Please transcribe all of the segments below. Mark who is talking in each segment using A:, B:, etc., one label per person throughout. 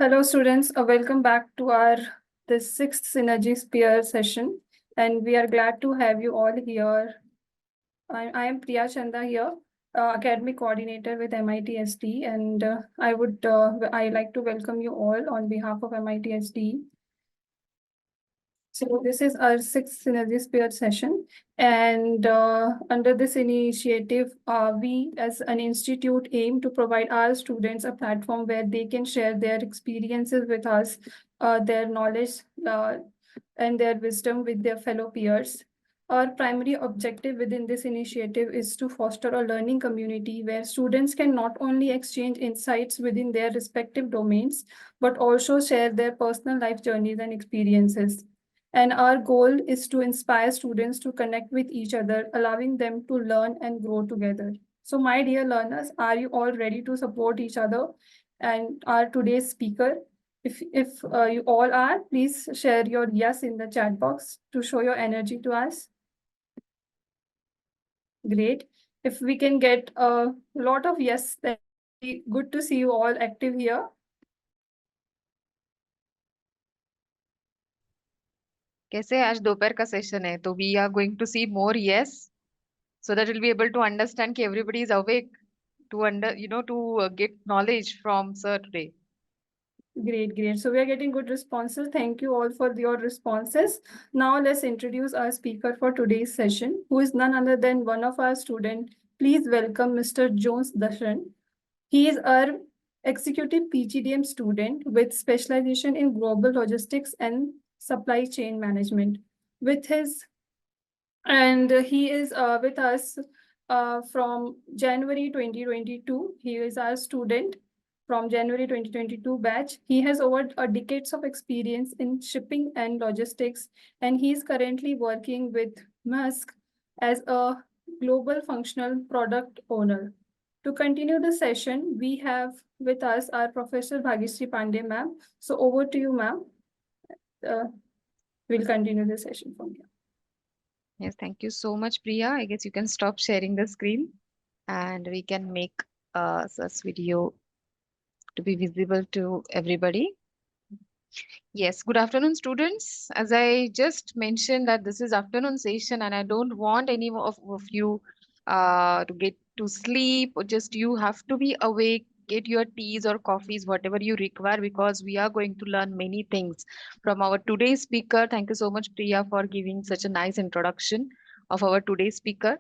A: Hello students, welcome back to our this sixth Synergy Sphere session, and we are glad to have you all here. I am Priya Chanda here, academic coordinator with MITSDE, and I like to welcome you all on behalf of MITSDE. So this is our sixth Synergy Sphere session, and under this initiative, we as an institute aim to provide our students a platform where they can share their experiences with us, their knowledge and their wisdom with their fellow peers. Our primary objective within this initiative is to foster a learning community where students can not only exchange insights within their respective domains, but also share their personal life journeys and experiences. And our goal is to inspire students to connect with each other, allowing them to learn and grow together. So my dear learners, are you all ready to support each other and our today's speaker? If you all are, please share your yes in the chat box to show your energy to us. Great. If we can get a lot of yes, then good to see you all active here.
B: कैसे आज दोपहर का session है तो we are going to see more yes so that we'll be able to understand कि everybody is awake to get knowledge from sir today.
A: Great. So we are getting good responses. Thank you all for your responses. Now let's introduce our speaker for today's session, who is none other than one of our students. Please welcome Mr. Jones Dasan. He is our executive PGDM student with specialization in global logistics and supply chain management. He is with us from January 2022. He is our student from January 2022 batch. He has over a decades of experience in shipping and logistics, and he is currently working with Maersk as a global functional product owner. To continue the session, we have with us our Professor Bhagyashree Pandey, ma'am. So over to you, ma'am. We'll continue the session from here.
B: Yes, thank you so much, Priya. I guess you can stop sharing the screen and we can make this video to be visible to everybody. Yes, good afternoon, students. As I just mentioned that this is afternoon session and I don't want any of you to get to sleep or just you have to be awake, get your teas or coffees, whatever you require, because we are going to learn many things from our today's speaker. Thank you so much, Priya, for giving such a nice introduction of our today's speaker.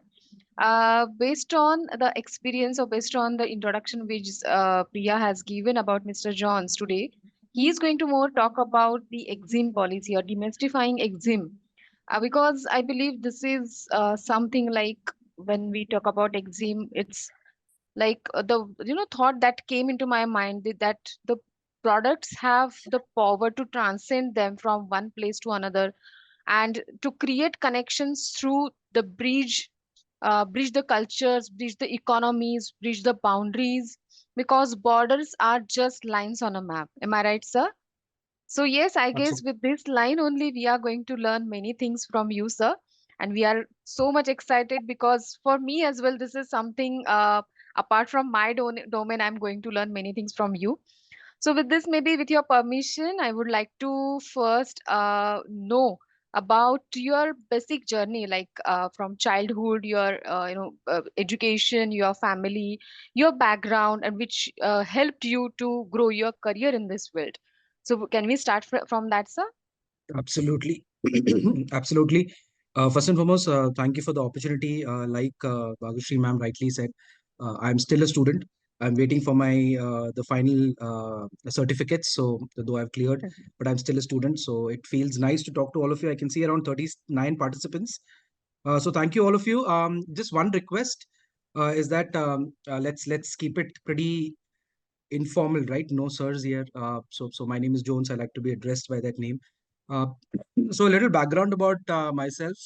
B: Based on the experience or based on the introduction which Priya has given about Mr. Johns today, he is going to more talk about the exim policy or demystifying exim. Because I believe this is something like when we talk about exim, it's like the thought that came into my mind that the products have the power to transcend them from one place to another and to create connections through the bridge the cultures, bridge the economies, bridge the boundaries, because borders are just lines on a map. Am I right, sir? So, yes, I guess
C: Absolutely.
B: with this line only, we are going to learn many things from you, sir. And we are so much excited because for me as well, this is something apart from my domain, I'm going to learn many things from you. So with this, maybe with your permission, I would like to first know about your basic journey, like from childhood, your education, your family, your background, and which helped you to grow your career in this field. So can we start from that, sir?
C: Absolutely. Absolutely. First and foremost, thank you for the opportunity. Bhagyashree ma'am rightly said, I'm still a student. I'm waiting for my the final certificates. So though I've cleared, but I'm still a student. So it feels nice to talk to all of you. I can see around 39 participants. So thank you all of you. Just one request is that let's keep it pretty informal, right? No sirs here. So my name is Jones. I like to be addressed by that name. Uh, so a little background about myself.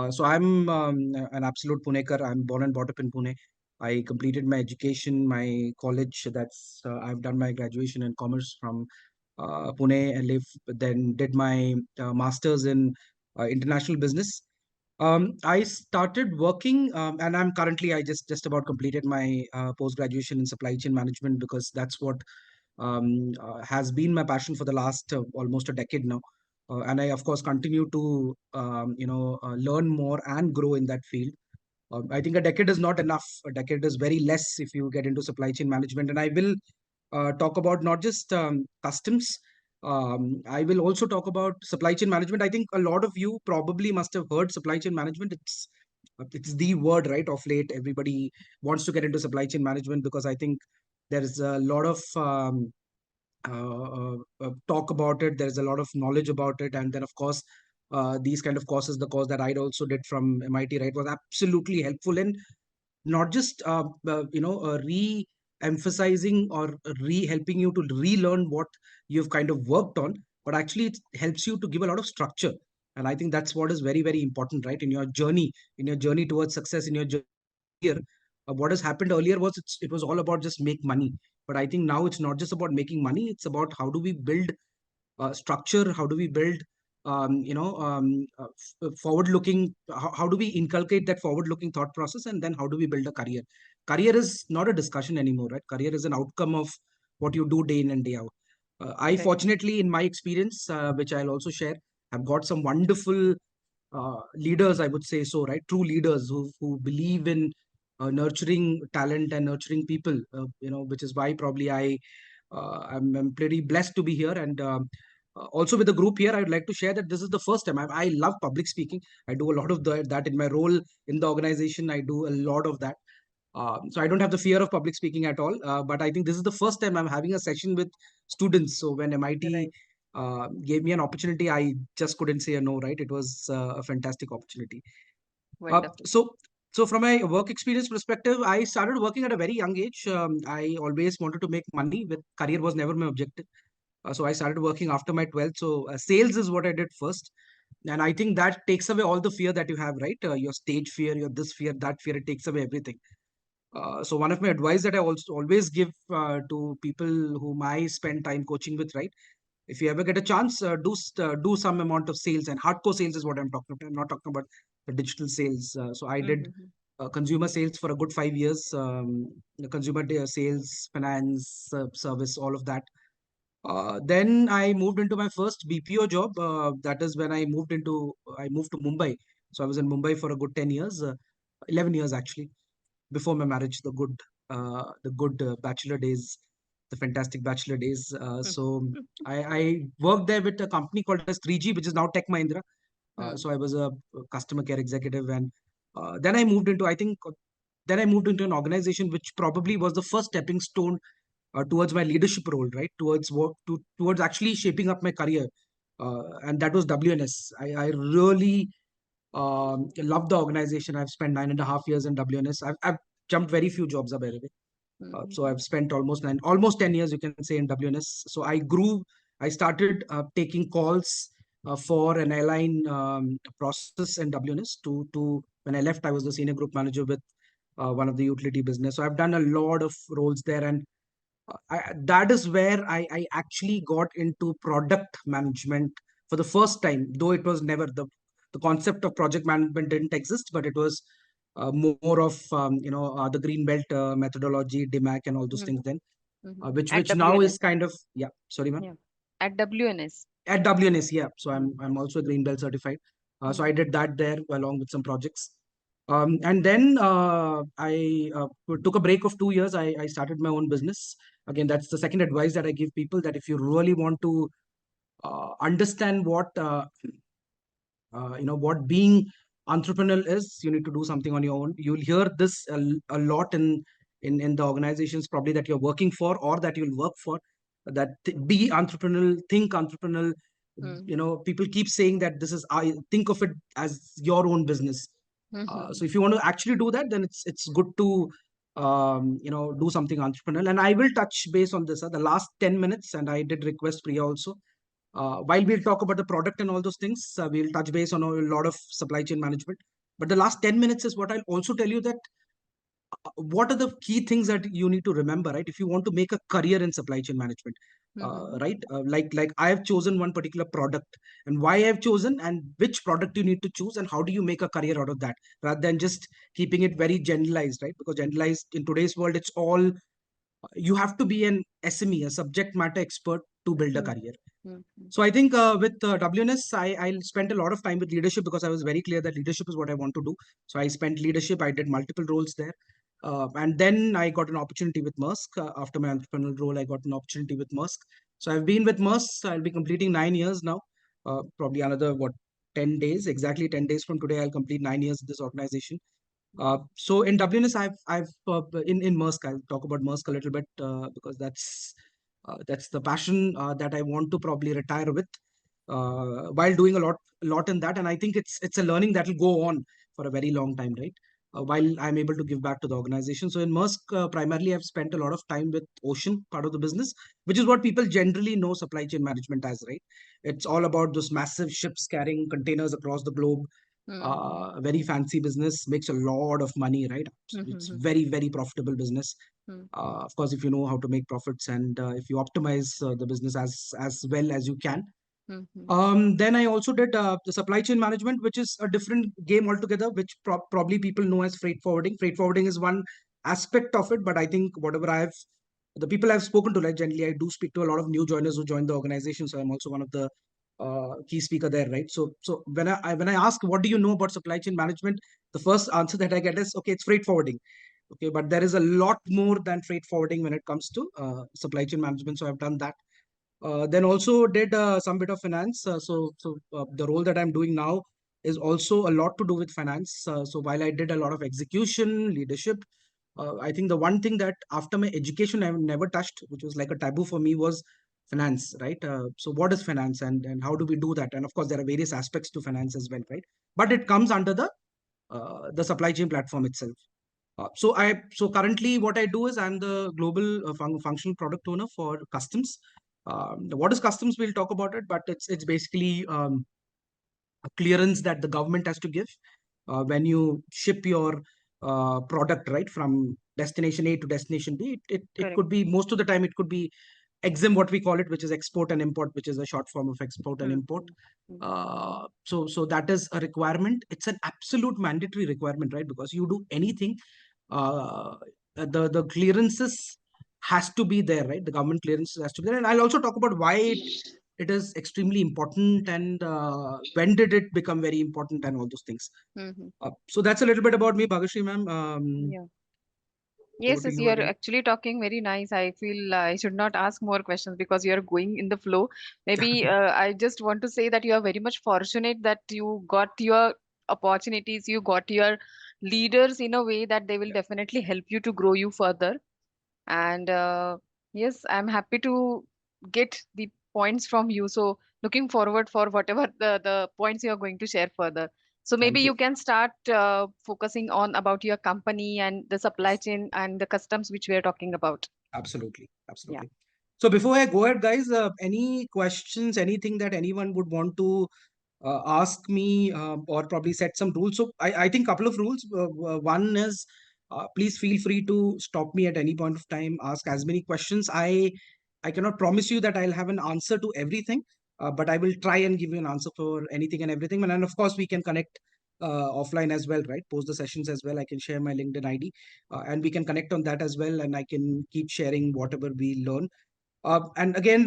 C: So I'm an absolute Punekar. I'm born and brought up in Pune. I completed my education, my college. I've done my graduation in commerce from Pune. Then did my masters in international business. I started working, and I'm currently I just about completed my post graduation in supply chain management because that's what has been my passion for the last almost a decade now. And I, of course, continue to learn more and grow in that field. I think a decade is not enough. A decade is very less if you get into supply chain management. And I will talk about not just customs. I will also talk about supply chain management. I think a lot of you probably must have heard supply chain management. It's the word, right? Of late, everybody wants to get into supply chain management because I think there is a lot of talk about it. There's a lot of knowledge about it, and then of course, these kind of courses, the course that I also did from MIT, right, was absolutely helpful in not just re-emphasizing or re-helping you to relearn what you've kind of worked on, but actually it helps you to give a lot of structure. And I think that's what is very, very important, right, in your journey towards success, in your journey here. What has happened earlier was it was all about just make money, but I think now it's not just about making money. It's about how do we build structure, how do we build forward looking, how do we inculcate that forward looking thought process, and then how do we build a career. Career is not a discussion anymore, right? Career is an outcome of what you do day in and day out. I
B: Correct.
C: fortunately, in my experience, which I'll also share, have got some wonderful leaders, I would say so, right? True leaders who believe in nurturing talent and nurturing people, which is why probably I'm pretty blessed to be here. And also with the group here, I would like to share that this is the first time I love public speaking. I do a lot of that in my role in the organization. I do a lot of that. So I don't have the fear of public speaking at all. But I think this is the first time I'm having a session with students. So when MIT
B: Right.
C: gave me an opportunity, I just couldn't say a no, right? It was a fantastic opportunity. Uh,
B: Wonderful.
C: so, so from a work experience perspective, I started working at a very young age. I always wanted to make money. With career was never my objective. So I started working after my 12th. So sales is what I did first. And I think that takes away all the fear that you have, right? Your stage fear, your this fear, that fear, it takes away everything. So one of my advice that I also always give to people whom I spend time coaching with, right? If you ever get a chance, do some amount of sales, and hardcore sales is what I'm talking about. I'm not talking about the digital sales. So I did
B: Mm-hmm.
C: consumer sales for a good 5 years, the consumer sales, finance, service, all of that. Then I moved into my first BPO job. That is when I moved to Mumbai. So I was in Mumbai for a good 10 years, 11 years actually, before my marriage, the good bachelor days, the fantastic bachelor days. So I worked there with a company called as 3G, which is now Tech Mahindra. So I was a customer care executive, and then I moved into, I think, then I moved into an organization which probably was the first stepping stone towards my leadership role, right? Towards actually shaping up my career, and that was WNS. I really love the organization. I've spent 9.5 years in WNS. I've jumped very few jobs, by the way. So
B: Mm-hmm.
C: I've spent almost 10 years, you can say, in WNS. So I grew. I started taking calls for an airline process in WNS. To when I left, I was the senior group manager with one of the utility business. So I've done a lot of roles there, and that is where I actually got into product management for the first time, though it was never the concept of project management didn't exist, but it was more of the green belt methodology, DMAC, and all those things then,
B: Mm-hmm. At
C: which now is
B: WNS.
C: kind of, yeah, sorry, ma'am.
B: Yeah. At WNS.
C: At WNS, yeah. So
B: Mm-hmm.
C: I'm also green belt certified. So I
B: Mm-hmm.
C: did that there along with some projects. And then I took a break of 2 years. I started my own business. Again, that's the second advice that I give people, that if you really want to understand what being entrepreneurial is, you need to do something on your own. You'll hear this a lot in the organizations probably that you're working for or that you'll work for, that be entrepreneurial, think entrepreneurial. People keep saying that this is, I think of it as your own business.
B: Mm-hmm.
C: So if you want to actually do that, then it's good to do something entrepreneurial. And I will touch base on this the last 10 minutes, and I did request Priya also, while we'll talk about the product and all those things, we'll touch base on a lot of supply chain management. But the last 10 minutes is what I'll also tell you, that what are the key things that you need to remember, right? If you want to make a career in supply chain management,
B: Mm-hmm.
C: right? Like I have chosen one particular product, and why I've chosen, and which product you need to choose, and how do you make a career out of that, rather than just keeping it very generalized, right? Because generalized in today's world, it's all You have to be an SME, a subject matter expert, to build a
B: Hmm.
C: career.
B: Hmm.
C: So I think with WNS, I spent a lot of time with leadership because I was very clear that leadership is what I want to do. So I spent leadership. I did multiple roles there. And then I got an opportunity with Maersk. After my entrepreneurial role, I got an opportunity with Maersk. So I've been with Maersk. I'll be completing 9 years now. Probably another, 10 days, exactly 10 days from today, I'll complete 9 years with this organization. So in WNS, I've in Maersk, I'll talk about Maersk a little bit because that's the passion that I want to probably retire with while doing a lot in that. And I think it's a learning that will go on for a very long time, right? While I'm able to give back to the organization. So in Maersk, primarily, I've spent a lot of time with ocean part of the business, which is what people generally know supply chain management as, right? It's all about those massive ships carrying containers across the globe.
B: Hmm.
C: Very fancy business, makes a lot of money, right?
B: Hmm.
C: It's
B: Hmm.
C: very, very profitable business.
B: Hmm.
C: Of course, if you know how to make profits and if you optimize the business as well as you can.
B: Hmm. Hmm.
C: Then I also did the supply chain management, which is a different game altogether, which probably people know as freight forwarding. Freight forwarding is one aspect of it, but I think the people I've spoken to, like generally, I do speak to a lot of new joiners who join the organization. So I'm also one of the key speaker there, right? So when I ask what do you know about supply chain management, the first answer that I get is okay, it's freight forwarding. Okay, but there is a lot more than freight forwarding when it comes to supply chain management. So I've done that. Then also did some bit of finance. So the role that I'm doing now is also a lot to do with finance. So while I did a lot of execution, leadership, I think the one thing that after my education I've never touched, which was like a taboo for me, was finance, right? So what is finance and how do we do that? And of course, there are various aspects to finance as well, right? But it comes under the supply chain platform itself. So currently what I do is I'm the global functional product owner for customs. What is customs? We'll talk about it, but it's basically a clearance that the government has to give when you ship your product, right, from destination A to destination B. It
B: Correct.
C: could be, most of the time it could be EXIM, what we call it, which is export and import, which is a short form of export and
B: Hmm.
C: import.
B: Hmm.
C: So that is a requirement. It's an absolute mandatory requirement, right? Because you do anything, uh, the clearances has to be there, right? The government clearances has to be there. And I'll also talk about why it is extremely important and when did it become very important and all those things.
B: Hmm. Hmm.
C: So that's a little bit about me, Bhagashri ma'am.
B: Yeah.
C: Over
B: Yes,
C: to
B: yes,
C: you
B: you are
C: again.
B: actually talking very nice. I feel I should not ask more questions because you are going in the flow. Maybe I just want to say that you are very much fortunate that you got your opportunities, you got your leaders in a way that they will
C: Yeah,
B: definitely help you to grow you further. And yes, I'm happy to get the points from you. So looking forward for whatever the points you are going to share further. So maybe
C: thank you.
B: you can start focusing on about your company and the supply
C: Yes.
B: chain and the customs which we are talking about.
C: Absolutely.
B: Yeah.
C: Absolutely. So before I go ahead, guys, any questions, anything that anyone would want to ask me or probably set some rules. So I think couple of rules. One is please feel free to stop me at any point of time, ask as many questions. I cannot promise you that I'll have an answer to everything, but I will try and give you an answer for anything and everything. And then of course we can connect offline as well, right? Post the sessions as well. I can share my LinkedIn ID and we can connect on that as well. And I can keep sharing whatever we learn. And again,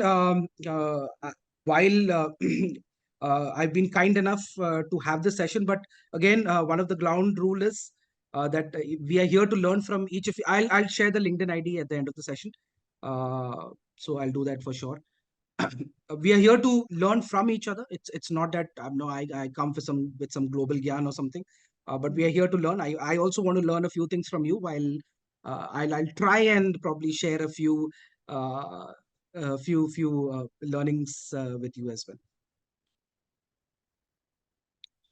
C: while I've been kind enough to have this session, but again, one of the ground rule is that we are here to learn from each of you. I'll share the LinkedIn ID at the end of the session. So I'll do that for sure. We are here to learn from each other. It's not that no, I come for some global gyan or something, but we are
B: Mhm.
C: here to learn. I also want to learn a few things from you. While I'll try and probably share uh, a few learnings with you as well.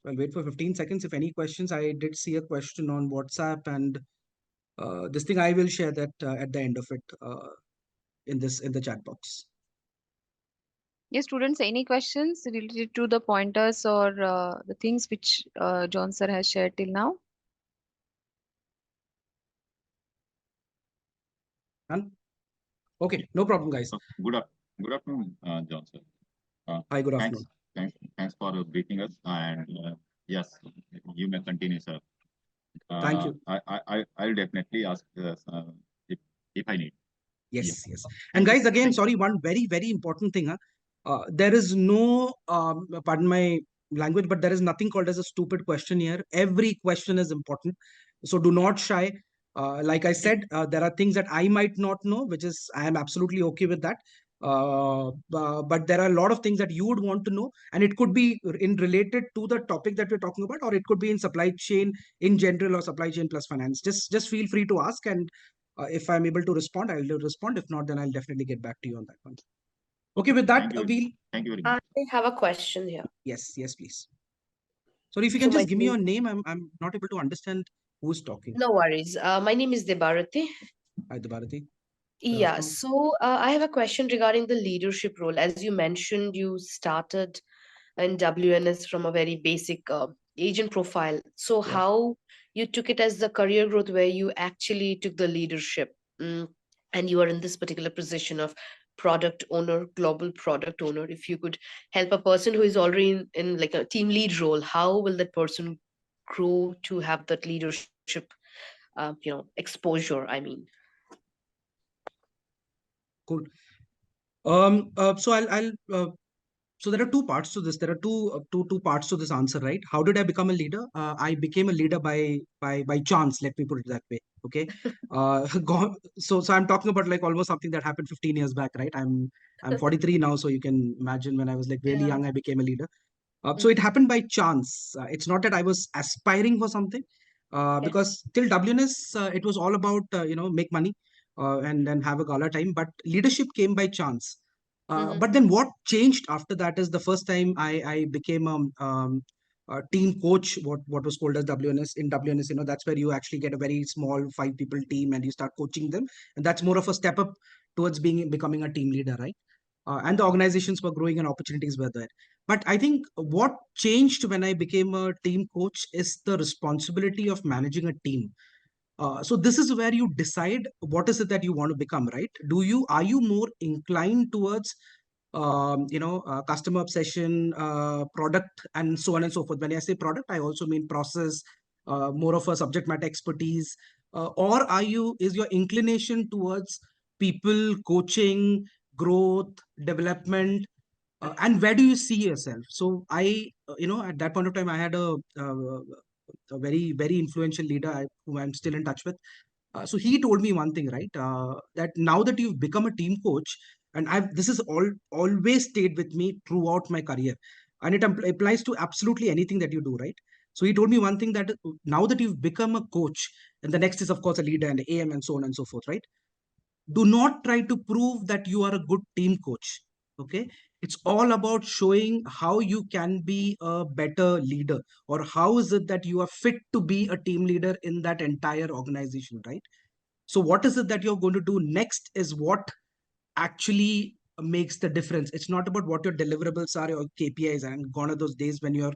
C: I'll wait for 15 seconds. If any questions, I did see a question on WhatsApp, and this thing I will share that at the end of it in the chat box.
B: Yes, students, any questions related to the pointers or the things which John sir has shared till now?
C: None? Okay, no problem, guys.
D: Good afternoon, John sir.
C: Hi, good
D: Thanks,
C: afternoon.
D: thanks for briefing us. And yes, you may continue, sir.
C: Thank you.
D: I'll definitely ask if I need.
C: Yes, yes. And guys, again, sorry, one very, very important thing. There is no, pardon my language, but there is nothing called as a stupid question here. Every question is important. So do not shy. Like I said, there are things that I might not know, which is, I am absolutely okay with that. But there are a lot of things that you would want to know, and it could be in related to the topic that we're talking about, or it could be in supply chain in general, or supply chain plus finance. Just feel free to ask, and if I'm able to respond, I'll respond. If not, then I'll definitely get back to you on that one. Okay, with that,
D: Thank you very much.
E: I have a question here.
C: yes, please. Sorry, if you
E: So
C: can
E: my
C: just give me
E: name-
C: your name. I'm not able to understand who's talking.
E: No worries. My name is Debarati.
C: Hi, Bharati.
E: Yeah, so I have a question regarding the leadership role. As you mentioned, you started in WNS from a very basic agent profile. So
C: Yeah.
E: how you took it as the career growth where you actually took the leadership, and you are in this particular position of product owner, global product owner. If you could help a person who is already in like a team lead role, how will that person grow to have that leadership, exposure? I mean.
C: Cool. So I'll so there are two parts to this. There are two parts to this answer, right? How did I become a leader? I became a leader by chance. Let me put it that way. Okay. So I'm talking about like almost something that happened 15 years back, right? I'm 43 now, so you can imagine when I was like really
E: Yeah.
C: young, I became a leader. So it happened by chance. It's not that I was aspiring for something, because till WNS, it was all about make money and then have a gala time. But leadership came by chance. But then what changed after that is the first time I became a team coach, what was called as WNS. In WNS, that's where you actually get a very small 5 people team and you start coaching them, and that's more of a step up towards becoming a team leader, right? And the organizations were growing and opportunities were there. But I think what changed when I became a team coach is the responsibility of managing a team. So this is where you decide what is it that you want to become, right? Are you more inclined towards customer obsession, product, and so on and so forth? When I say product, I also mean process, more of a subject matter expertise, or is your inclination towards people, coaching, growth, development, and where do you see yourself? So at that point of time, I had a very, very influential leader whom I'm still in touch with. So he told me one thing, right? That now that you've become a team coach, and this has always stayed with me throughout my career, and it applies to absolutely anything that you do, right? So he told me one thing, that now that you've become a coach, and the next is of course a leader and AM and so on and so forth, right? Do not try to prove that you are a good team coach. Okay. It's all about showing how you can be a better leader, or how is it that you are fit to be a team leader in that entire organization, right? So what is it that you're going to do next is what actually makes the difference. It's not about what your deliverables are or KPIs, and gone are those days when you're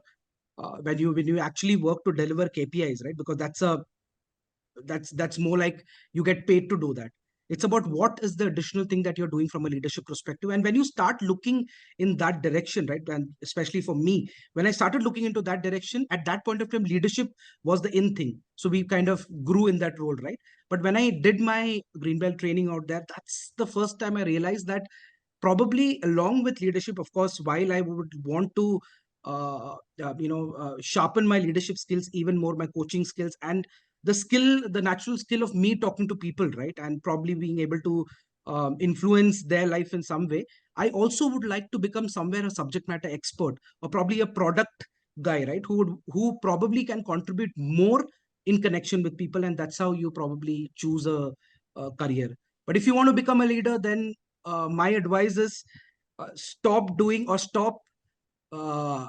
C: when you actually work to deliver KPIs, right? Because that's more like you get paid to do that. It's about what is the additional thing that you're doing from a leadership perspective. And when you start looking in that direction, right, and especially for me, when I started looking into that direction, at that point of time, leadership was the in thing, so we kind of grew in that role, right? But when I did my greenbelt training out there, that's the first time I realized that probably along with leadership, of course, while I would want to sharpen my leadership skills even more, my coaching skills, and the natural skill of me talking to people, right, and probably being able to influence their life in some way, I also would like to become somewhere a subject matter expert, or probably a product guy, right, who probably can contribute more in connection with people, and that's how you probably choose a career. But if you want to become a leader, then my advice is stop doing, or stop uh,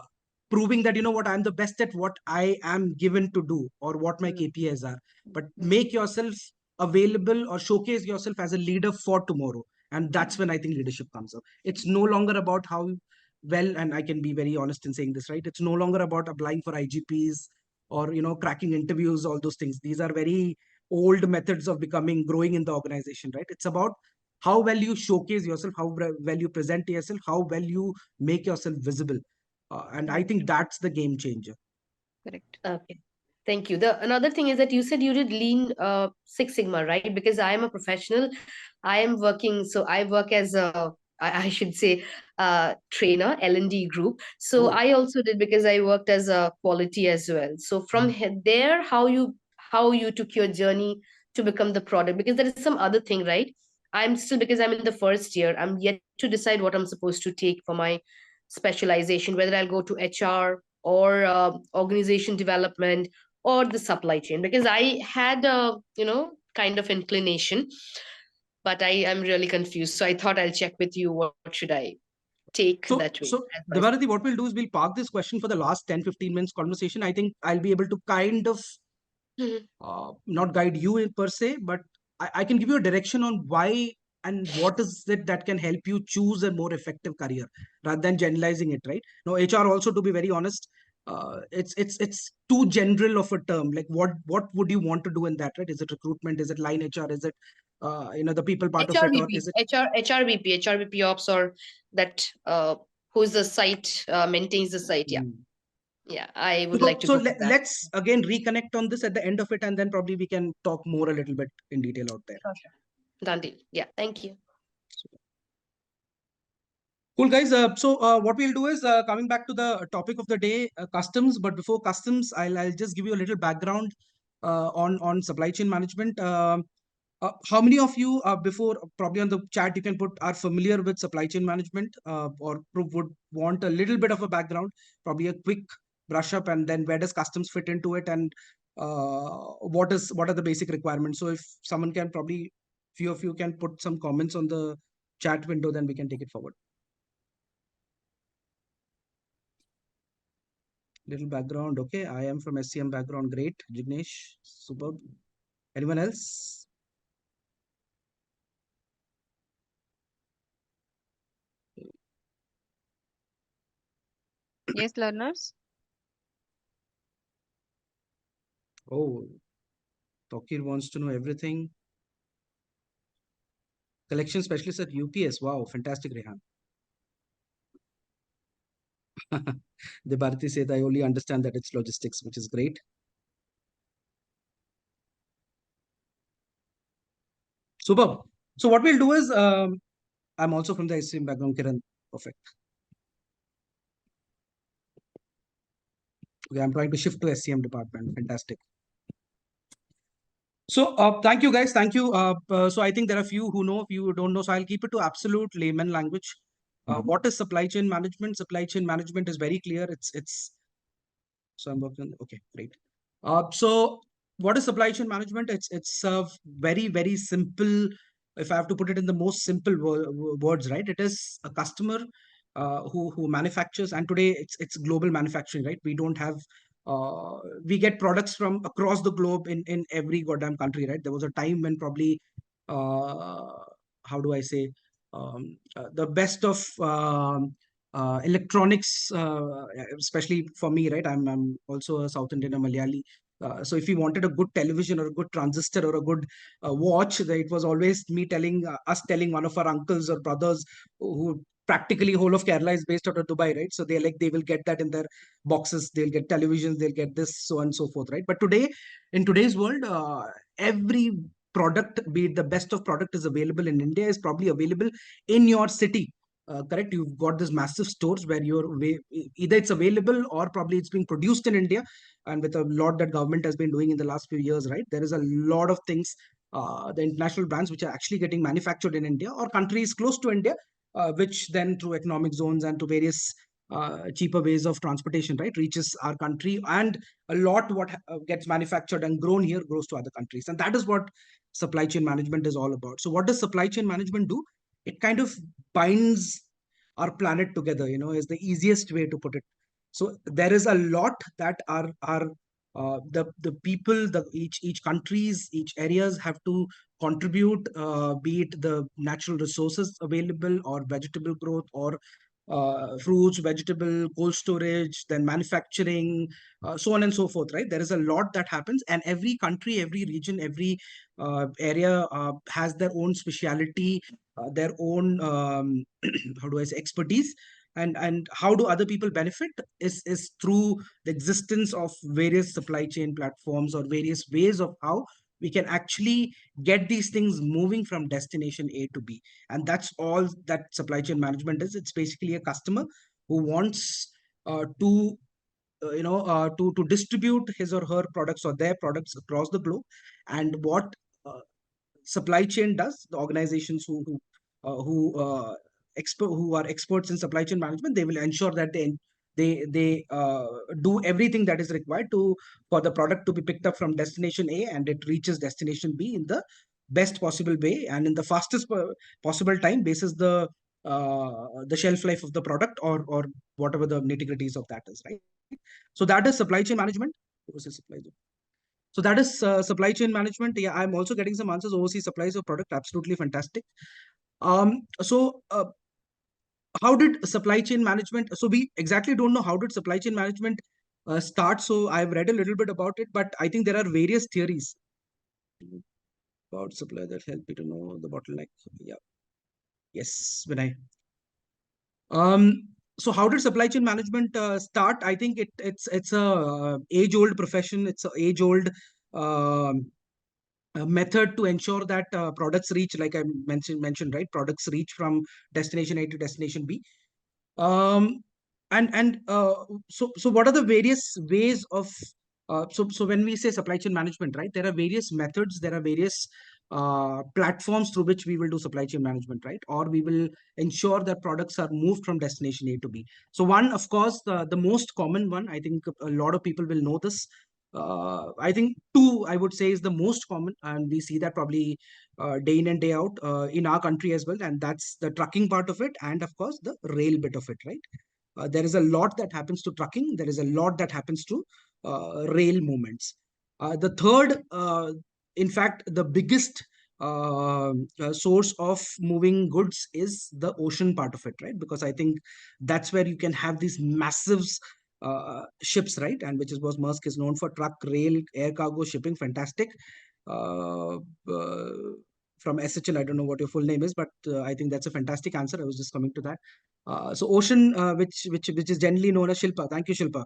C: proving that, what, I'm the best at what I am given to do, or what my KPIs are, but make yourself available or showcase yourself as a leader for tomorrow. And that's when I think leadership comes up. It's no longer about how well, and I can be very honest in saying this, right? It's no longer about applying for IGPs or, cracking interviews, all those things. These are very old methods of growing in the organization, right? It's about how well you showcase yourself, how well you present yourself, how well you make yourself visible. And I think that's the game changer.
B: Correct.
E: Okay. Thank you. The another thing is that you said you did Lean Six Sigma, right? Because I am a professional. I am working, so I work as a, I should say, trainer, L&D group. So
C: Oh.
E: I also did, because I worked as a quality as well. So from there, how you took your journey to become the product, because there is some other thing, right? I'm still, because I'm in the first year, I'm yet to decide what I'm supposed to take for my specialization, whether I'll go to HR or organization development or the supply chain, because I had a kind of inclination, but I am really confused, so I thought I'll check with you, what should I take
C: So,
E: that way
C: so
E: as my
C: Devarati, what we'll do is we'll park this question for the last 10, 15 minutes conversation. I think I'll be able to kind of
E: Mhm.
C: not guide you in per se, but I can give you a direction on why and what is it that can help you choose a more effective career rather than generalizing it, right? Now, HR also, to be very honest, it's too general of a term. Like what would you want to do in that, right? Is it recruitment? Is it line HR? Is it the people part of it, or
E: HRVP,
C: is it
E: HRVP ops, or that who's the site maintains the site. Yeah,
C: Hmm.
E: yeah, I would
C: So,
E: like to go for that.
C: let's again reconnect on this at the end of it, and then probably we can talk more a little bit in detail out there.
E: Sure. Done deal. Yeah, thank you.
C: Cool, guys. What we'll do is coming back to the topic of the day, customs. But before customs, I'll just give you a little background on supply chain management. How many of you, before probably on the chat, you can put, are familiar with supply chain management, or would want a little bit of a background, probably a quick brush up, and then where does customs fit into it, and what are the basic requirements? So if someone can, probably few of you can put some comments on the chat window, then we can take it forward. Little background. Okay, I am from SCM background. Great. Jignesh, superb. Anyone else?
B: Yes, learners.
C: Oh, Tokir wants to know everything. Collection specialist at UPS. Wow, fantastic, Rehan. The Bharati said, I only understand that it's logistics, which is great. Superb. So what we'll do is, I'm also from the SCM background, Kiran. Perfect. Okay, I'm trying to shift to SCM department. Fantastic. So thank you, guys. Thank you. So I think there are few who know, few who don't know. So I'll keep it to absolute layman language. What is supply chain management? Supply chain management is very clear. It's so I'm working. Okay, great. So what is supply chain management? It's a very simple. If I have to put it in the most simple words, right? It is a customer who manufactures, and today it's global manufacturing, right? We don't have we get products from across the globe in every goddamn country, right? There was a time when probably how do I say the best of electronics, especially for me, right? I'm also a South Indian, a Malayali. So if you wanted a good television or a good transistor or a good watch, it was always me telling us telling one of our uncles or brothers who practically whole of Kerala is based out of Dubai, right? So they will get that in their boxes. They'll get televisions. They'll get this, so on and so forth, right? But today, in today's world, every product, be it the best of product, is available in India, is probably available in your city. Correct, you've got this massive stores where either it's available or probably it's being produced in India. And with a lot that government has been doing in the last few years, right, there is a lot of things, the international brands which are actually getting manufactured in India or countries close to India, which then through economic zones and to various cheaper ways of transportation, right, reaches our country. And a lot what gets manufactured and grown here goes to other countries, and that is what supply chain management is all about. So what does supply chain management do? It kind of binds our planet together, is the easiest way to put it. So there is a lot that are the people, each countries, each areas have to contribute, be it the natural resources available or vegetable growth or fruits, vegetable, cold storage, then manufacturing, so on and so forth, right? There is a lot that happens, and every country, every region, every area has their own speciality, their own how do I say, expertise. and how do other people benefit is through the existence of various supply chain platforms or various ways of how we can actually get these things moving from destination A to B. And that's all that supply chain management is. It's basically a customer who wants to distribute his or her products or their products across the globe. And what uh, supply chain does, the organizations who are experts in supply chain management, they will ensure that they do everything that is required to for the product to be picked up from destination A and it reaches destination B in the best possible way and in the fastest possible time basis the shelf life of the product or whatever the nitty-gritties of that is, right? So that is supply chain management. So that is supply chain management. Yeah, I'm also getting some answers. Overseas supplies of product, absolutely fantastic. So how did supply chain management? So we exactly don't know how did supply chain management start. So I've read a little bit about it, but I think there are various theories about supply that help you to know the bottleneck. Yeah. Yes, Vinay. So how did supply chain management start? I think it's a age-old profession. It's a age-old method to ensure that products reach, like I mentioned, right? Products reach from destination A to destination B. Um, and what are the various ways of so when we say supply chain management, right? There are various methods, there are various platforms through which we will do supply chain management, right? Or we will ensure that products are moved from destination A to B. So one, of course, the most common one, I think a lot of people will know this. I think two, I would say, is the most common, and we see that probably day in and day out in our country as well, and that's the trucking part of it, and of course the rail bit of it, right? There is a lot that happens to trucking. There is a lot that happens to rail movements. The third, in fact, the biggest source of moving goods is the ocean part of it, right? Because I think that's where you can have these massive ships, right? And which is what Maersk is known for: truck, rail, air cargo shipping. Fantastic. Uh, uh, from SHL, I don't know what your full name is, but I think that's a fantastic answer. I was just coming to that. So ocean, which is generally known as Shilpa. Thank you, Shilpa.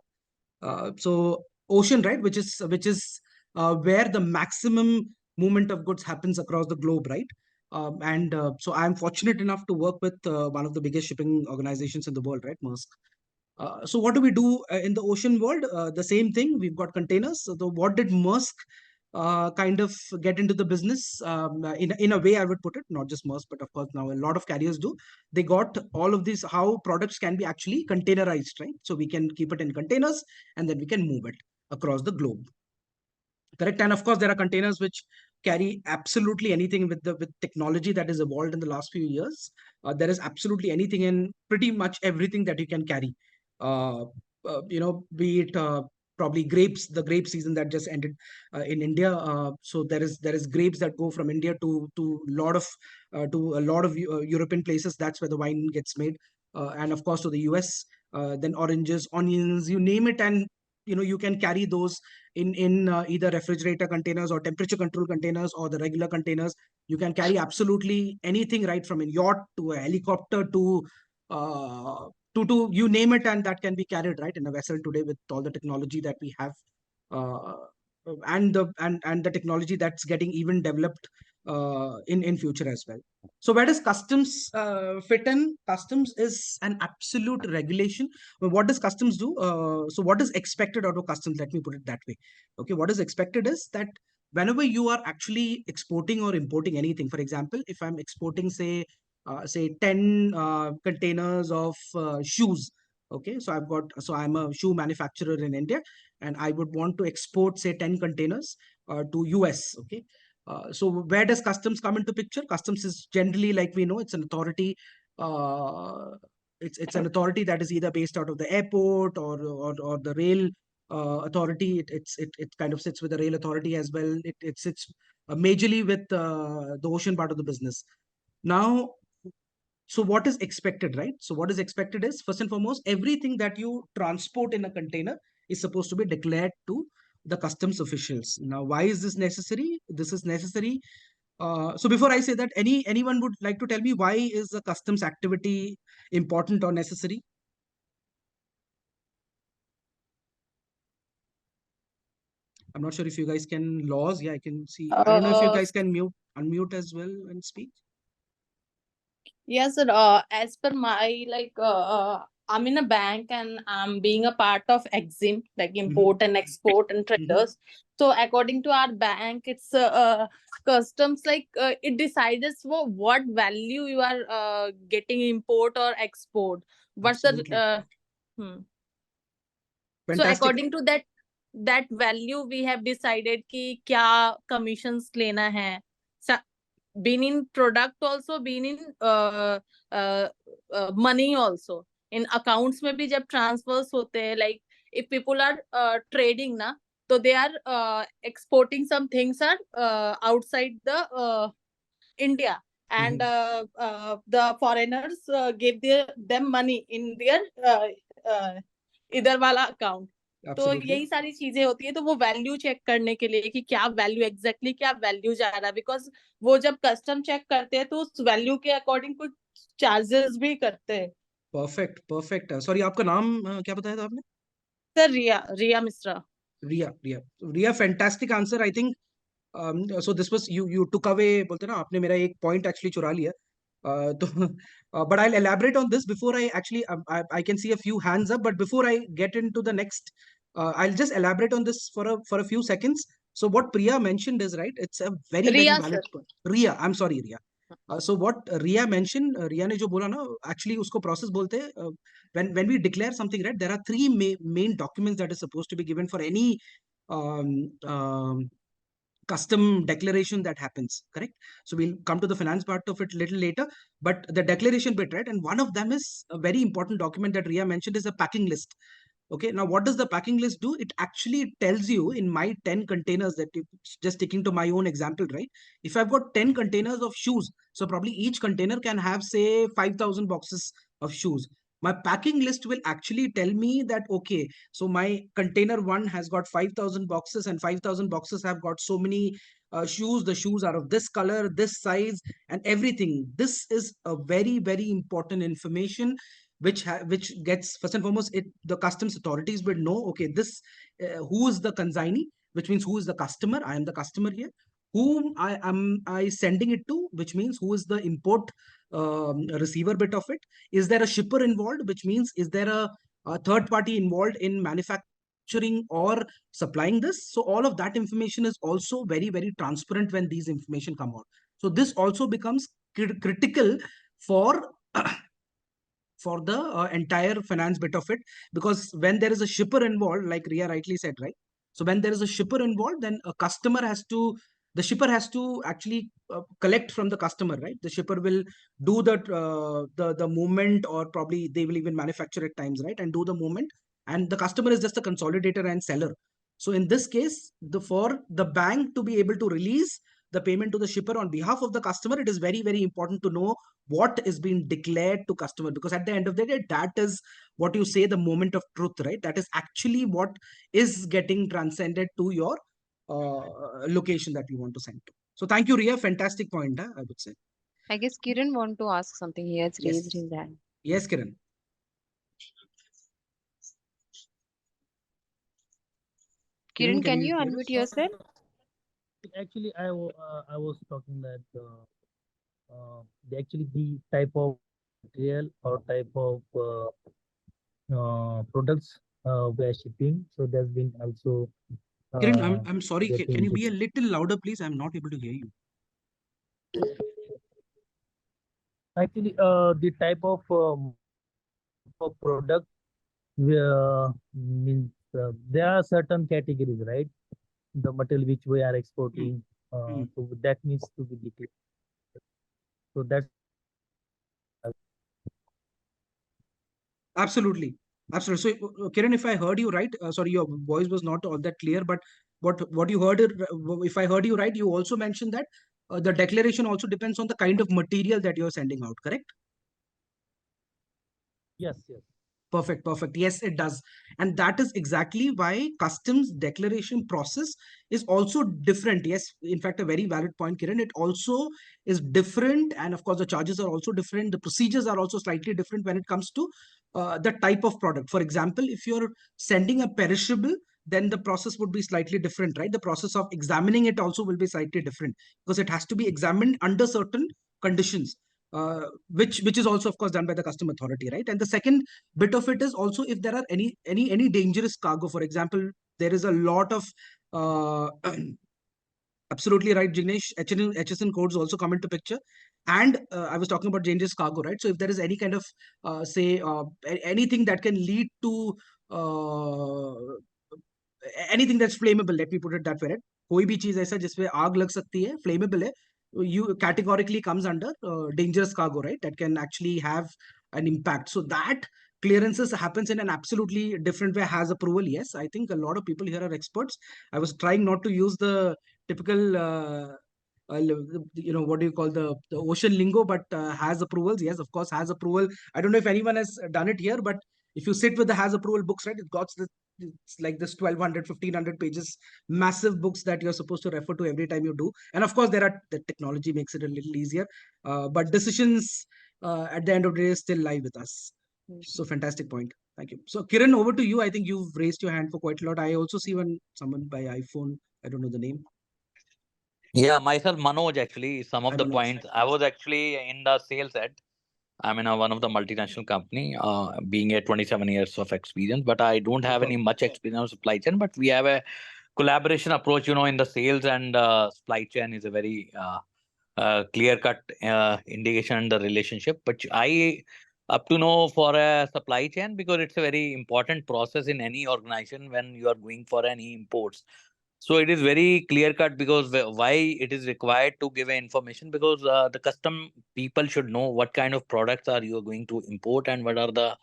C: So ocean, right, which is where the maximum movement of goods happens across the globe, right? And so I'm fortunate enough to work with one of the biggest shipping organizations in the world, right, Maersk. So what do we do in the ocean world? The same thing. We've got containers. So what did Maersk kind of get into the business? In a way, I would put it, not just Maersk, but of course now a lot of carriers do. They got all of these, how products can be actually containerized, right? So we can keep it in containers and then we can move it across the globe. Correct. And of course, there are containers which carry absolutely anything with technology that has evolved in the last few years. There is absolutely anything in pretty much everything that you can carry. Uh, be it probably grapes, the grape season that just ended in India. So there is grapes that go from India to a lot of European places. That's where the wine gets made, and of course to the US. Then oranges, onions, you name it, and you can carry those in either refrigerator containers or temperature control containers or the regular containers. You can carry absolutely anything, right from a yacht to a helicopter uh, to you name it, and that can be carried right in a vessel today with all the technology that we have, uh, and the technology that's getting even developed in future as well. So where does customs fit in? Customs is an absolute regulation. Well, what does customs do? So what is expected out of customs? Let me put it that way. Okay, what is expected is that whenever you are actually exporting or importing anything, for example, if I'm exporting, say 10 containers of shoes. Okay, so I'm a shoe manufacturer in India, and I would want to export, say, 10 containers to US. Okay, so where does customs come into picture? Customs is generally, like we know, it's an authority. Uh, it's an authority that is either based out of the airport or the rail authority. It kind of sits with the rail authority as well. It sits majorly with the ocean part of the business. Now, so what is expected, right? So what is expected is, first and foremost, everything that you transport in a container is supposed to be declared to the customs officials. Now, why is this necessary? This is necessary. So before I say that, anyone would like to tell me why is the customs activity important or necessary? I'm not sure if you guys can laws. Yeah, I can see. I don't know if you guys can unmute as well and speak.
F: Yes, sir. As per my I'm in a bank and I'm being a part of Exim, like import and export and traders. So according to our bank, it's customs it decides for what value you are getting import or export. What's the
C: Absolutely.
F: hmm. So
C: Fantastic.
F: according to that value, we have decided कि क्या commissions लेना है. Been in product also, been in money also. In accounts में भी जब transfers होते हैं, like if people are trading ना, so they are exporting some things are outside the India, and the foreigners give them money in their इधर वाला account. तो
C: Absolutely.
F: यही सारी चीजें होती है, तो वो वैल्यू चेक करने के लिए कि क्या वैल्यू एग्जैक्टली क्या वैल्यू जा रहा है, बिकॉज वो जब कस्टम चेक करते हैं तो उस वैल्यू के अकॉर्डिंग कुछ चार्जेस भी करते हैं.
C: Perfect perfect. सॉरी, आपका नाम क्या बताया था आपने?
F: Sir Riya Riya Mishra.
C: Riya, fantastic answer. I think so this was you took away, बोलते ना, आपने मेरा एक point actually चुरा लिया. तो but I'll elaborate on this before I actually I can see a few hands up, but before I get into the next, I'll just elaborate on this for a few seconds. So what Priya mentioned is right. It's a very
F: Riya
C: valid
F: sir.
C: point. Riya, I'm sorry, Riya. So what Riya mentioned, Riya ने जो बोला ना, actually उसको process बोलते हैं. When we declare something, right, there are three main documents that is supposed to be given for any um, um, custom declaration that happens, correct? So we'll come to the finance part of it a little later, but the declaration bit, right? And one of them is a very important document that Ria mentioned, is a packing list. Okay, now what does the packing list do? It actually tells you in my 10 containers, that just sticking to my own example, right? If I've got 10 containers of shoes, so probably each container can have, say, 5,000 boxes of shoes. My packing list will actually tell me that, okay, so my container one has got 5,000 boxes, and 5,000 boxes have got so many shoes. The shoes are of this color, this size, and everything. This is a very important information, which gets, first and foremost, the customs authorities will know, okay, this who is the consignee, which means who is the customer. I am the customer here. Whom I sending it to, which means who is the import receiver bit of it. Is there a shipper involved, which means is there a third party involved in manufacturing or supplying this? So all of that information is also very transparent when these information come out. So this also becomes critical for for the entire finance bit of it, because when there is a shipper involved, like Ria rightly said, right? So when there is a shipper involved, then the shipper has to actually collect from the customer, right? The shipper will do the movement, or probably they will even manufacture at times, right, and do the movement, and the customer is just a consolidator and seller. So in this case, for the bank to be able to release the payment to the shipper on behalf of the customer, it is very important to know what is being declared to customer, because at the end of the day, that is what you say, the moment of truth, right? That is actually what is getting transcended to your location that you want to send to. So thank you, Ria. Fantastic point, I would say.
B: I guess Kiran want to ask something. He has raised
C: Yes.
B: his hand.
C: Yes, Kiran.
B: Kiran, can you
C: hear
B: unmute
C: us?
B: yourself?
G: Actually, I was talking that actually the type of material or type of products we are shipping. So there's been also
C: Kiran, I'm sorry. Can
G: getting
C: you be a little louder, please? I'm not able to hear you.
G: actually the type of product means there are certain categories, right? The material which we are exporting, so that needs to be declared. So that's
C: Absolutely. Absolutely. So, Kiran, if I heard you right, sorry, your voice was not all that clear, but what you heard, if I heard you right, you also mentioned that the declaration also depends on the kind of material that you're sending out, correct?
G: yes.
C: Perfect. Yes, it does. And that is exactly why customs declaration process is also different. Yes, in fact, a very valid point, Kiran. It also is different. And of course, the charges are also different. The procedures are also slightly different when it comes to the type of product. For example, if you're sending a perishable, then the process would be slightly different, right? The process of examining it also will be slightly different, because it has to be examined under certain conditions, which is also, of course, done by the custom authority, right? And the second bit of it is also, if there are any dangerous cargo, for example, there is a lot of absolutely right, Jignesh. HSN codes also come into picture. And I was talking about dangerous cargo, right? So if there is any kind of, anything that can lead to anything that's flammable, let me put it that way, right? कोई भी चीज ऐसा जिसमें आग लग सकती है, flammable है, you categorically comes under dangerous cargo, right? That can actually have an impact. So that clearances happens in an absolutely different way. Has approval, yes. I think a lot of people here are experts. I was trying not to use the typical what do you call the ocean lingo, but has approvals, yes, of course, has approval. I don't know if anyone has done it here, but if you sit with the has approval books, right, it's like this 1200 1500 pages massive books that you're supposed to refer to every time you do. And of course, the technology makes it a little easier, but decisions at the end of the day still lie with us. So fantastic point. Thank you. So Kiran, over to you. I think you've raised your hand for quite a lot. I also see someone by iPhone. I don't know the name.
H: Yeah, myself, Manoj, actually, some of
C: Hi,
H: the
C: Manoj.
H: points. I was actually in the sales head. I'm in one of the multinational company, being a 27 years of experience, but I don't have any much experience on supply chain, but we have a collaboration approach, in the sales and supply chain is a very clear-cut indication in the relationship. But I up to know for a supply chain, because it's a very important process in any organization when you are going for any imports. So it is very clear cut, because why it is required to give information, because the custom people should know what kind of products are you going to import, and what are the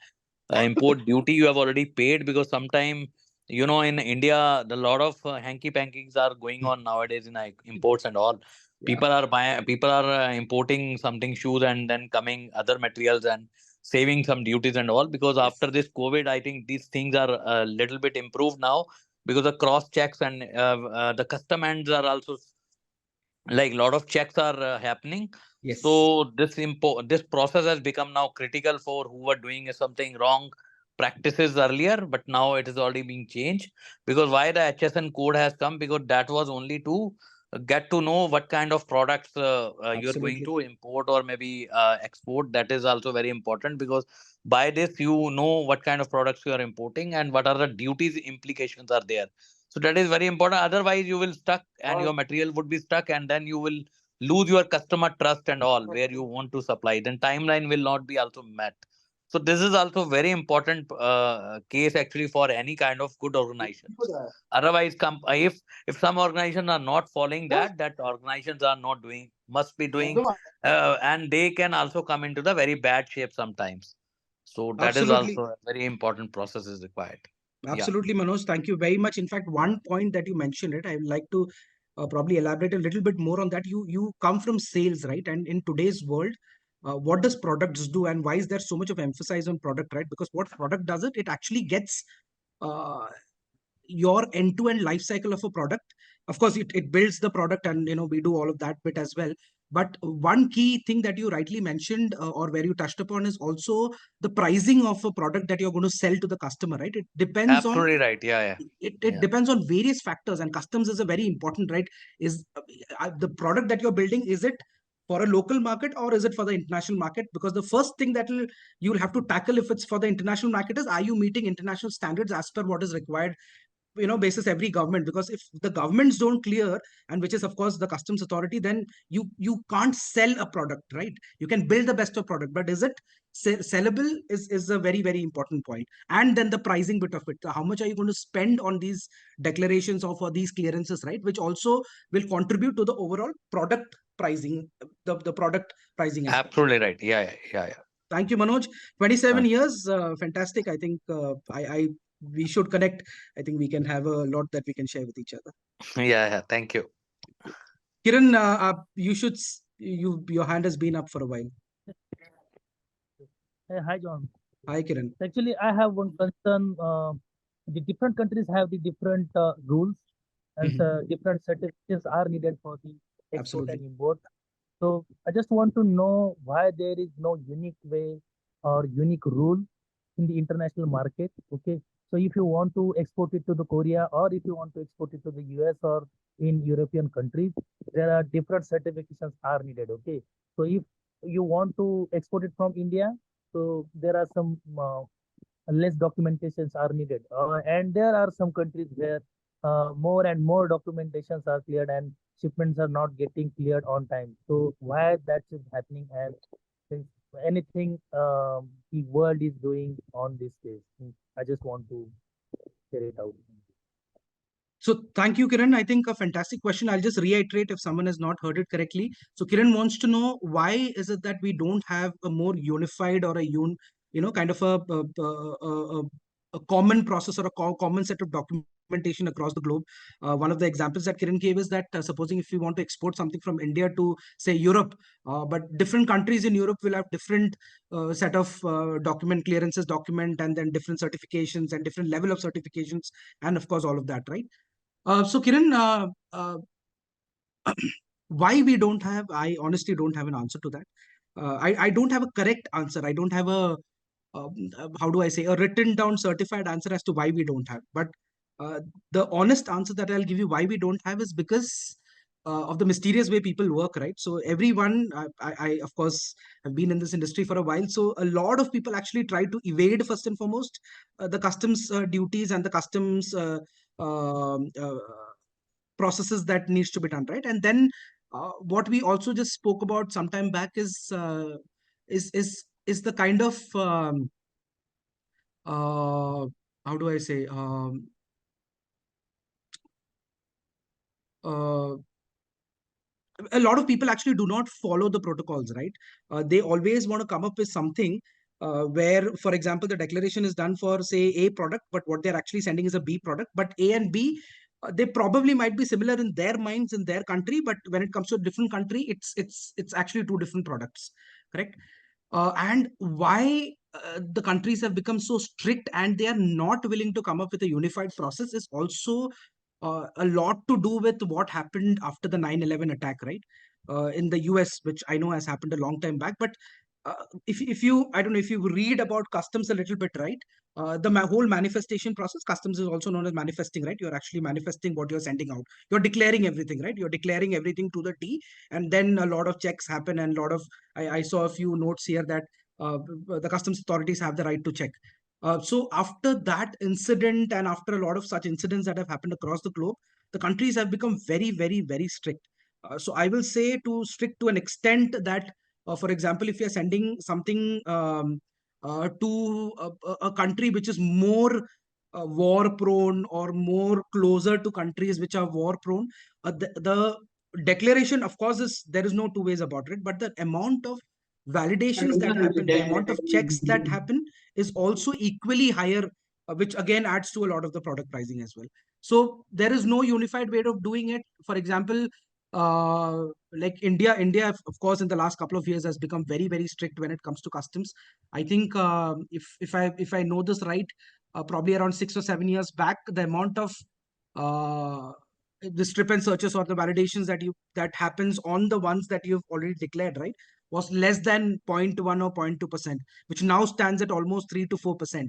H: import duty you have already paid. Because sometime, in India, the lot of hanky pankies are going on nowadays in imports and all. People are importing something, shoes, and then coming other materials and saving some duties and all. Because after this COVID, I think these things are a little bit improved now, because the cross checks and the custom ends are also, like, a lot of checks are happening.
C: Yes.
H: So this process has become now critical for who were doing something wrong practices earlier, but now it is already being changed. Because why the HSN code has come, because that was only to get to know what kind of products you're going
C: Absolutely.
H: to import or maybe export. That is also very important, because by this you know what kind of products you are importing and what are the duties implications are there. So that is very important. Otherwise, you will stuck and your material would be stuck, and then you will lose your customer trust and all where you want to supply. Then timeline will not be also met. So this is also very important case actually for any kind of good organizations. Otherwise, if some organizations are not following that organizations are not doing, must be doing, and they can also come into the very bad shape sometimes. So that is
C: Absolutely.
H: also a very important process is required.
C: Absolutely, Manoj. Thank you very much. In fact, one point that you mentioned it, I would like to probably elaborate a little bit more on that. You come from sales, right? And in today's world, what does products do, and why is there so much of emphasis on product, right? Because what product does it actually gets uh, your end-to-end life cycle of a product. Of course, it builds the product, and we do all of that bit as well. But one key thing that you rightly mentioned, or where you touched upon, is also the pricing of a product that you're going to sell to the customer, right? It depends on
H: Absolutely right. Yeah.
C: it depends on various factors, and customs is a very important, right? Is the product that you're building, is it for a local market or is it for the international market? Because the first thing that you'll have to tackle if it's for the international market is, are you meeting international standards as per what is required, basis every government? Because if the governments don't clear, and which is of course the customs authority, then you can't sell a product, right? You can build the best of product, but is it sellable is a very, very important point. And then the pricing bit of it, how much are you going to spend on these declarations or for these clearances, right? Which also will contribute to the overall product pricing, the product pricing aspect.
H: Absolutely right. Yeah.
C: Thank you, Manoj. 27 years, fantastic. I think we should connect. I think we can have a lot that we can share with each other.
H: Yeah. Thank you.
C: Kiran, your hand has been up for a while.
G: Hey, hi, John.
C: Hi, Kiran.
G: Actually, I have one concern. The different countries have the different rules, and different certificates are needed for the export and import. So I just want to know why there is no unique way or unique rule in the international market. Okay, So if you want to export it to the Korea, or if you want to export it to the US or in European countries, there are different certifications are needed. Okay. So if you want to export it from India, so there are some less documentations are needed. And there are some countries where more and more documentations are cleared and shipments are not getting cleared on time. So why that is happening, and since anything the world is doing on this case, I just want to share it out.
C: So thank you, Kiran. I think a fantastic question. I'll just reiterate if someone has not heard it correctly. So Kiran wants to know, why is it that we don't have a more unified or kind of a common process or a common set of documentation across the globe. One of the examples that Kiran gave is that supposing if we want to export something from India to say Europe, but different countries in Europe will have different set of document clearances, and then different certifications and different level of certifications, and of course all of that, right? So Kiran, why we don't have, I honestly don't have an answer to that. I don't have a correct answer. I don't have a, how do I say, a written down certified answer as to why we don't have. But the honest answer that I'll give you why we don't have is because of the mysterious way people work, right? So everyone, I of course have been in this industry for a while. So a lot of people actually try to evade, first and foremost, the customs duties and the customs um, uh, processes that needs to be done, right? And then what we also just spoke about some time back is the kind of how do I say, uh, a lot of people actually do not follow the protocols, right? They always want to come up with something where, for example, the declaration is done for, say, A product, but what they're actually sending is a B product. But A and B, they probably might be similar in their minds in their country, but when it comes to a different country, it's actually two different products, correct? And why the countries have become so strict and they are not willing to come up with a unified process is also a lot to do with what happened after the 9/11 attack, right? In the US, which I know has happened a long time back. But if you, I don't know if you read about customs a little bit, right? The whole manifestation process, customs is also known as manifesting, right? You're actually manifesting what you're sending out. You're declaring everything, right? You're declaring everything to the T, and then a lot of checks happen, and a lot of, I saw a few notes here that the customs authorities have the right to check. So after that incident and after a lot of such incidents that have happened across the globe, the countries have become very, very, very strict. So I will say to strict to an extent that, for example, if you're sending something to a country which is more war prone or more closer to countries which are war prone, the declaration, of course, is there is no two ways about it, but the amount of validations that happen, the amount of checks that happen is also equally higher, which again adds to a lot of the product pricing as well. So there is no unified way of doing it. For example, like India, of course, in the last couple of years has become very, very strict when it comes to customs. I think if I know this right, probably around 6 or 7 years back, the amount of uh, the strip and searches or the validations that happens on the ones that you've already declared, right, was less than 0.1 or 0.2%, which now stands at almost 3 to 4%.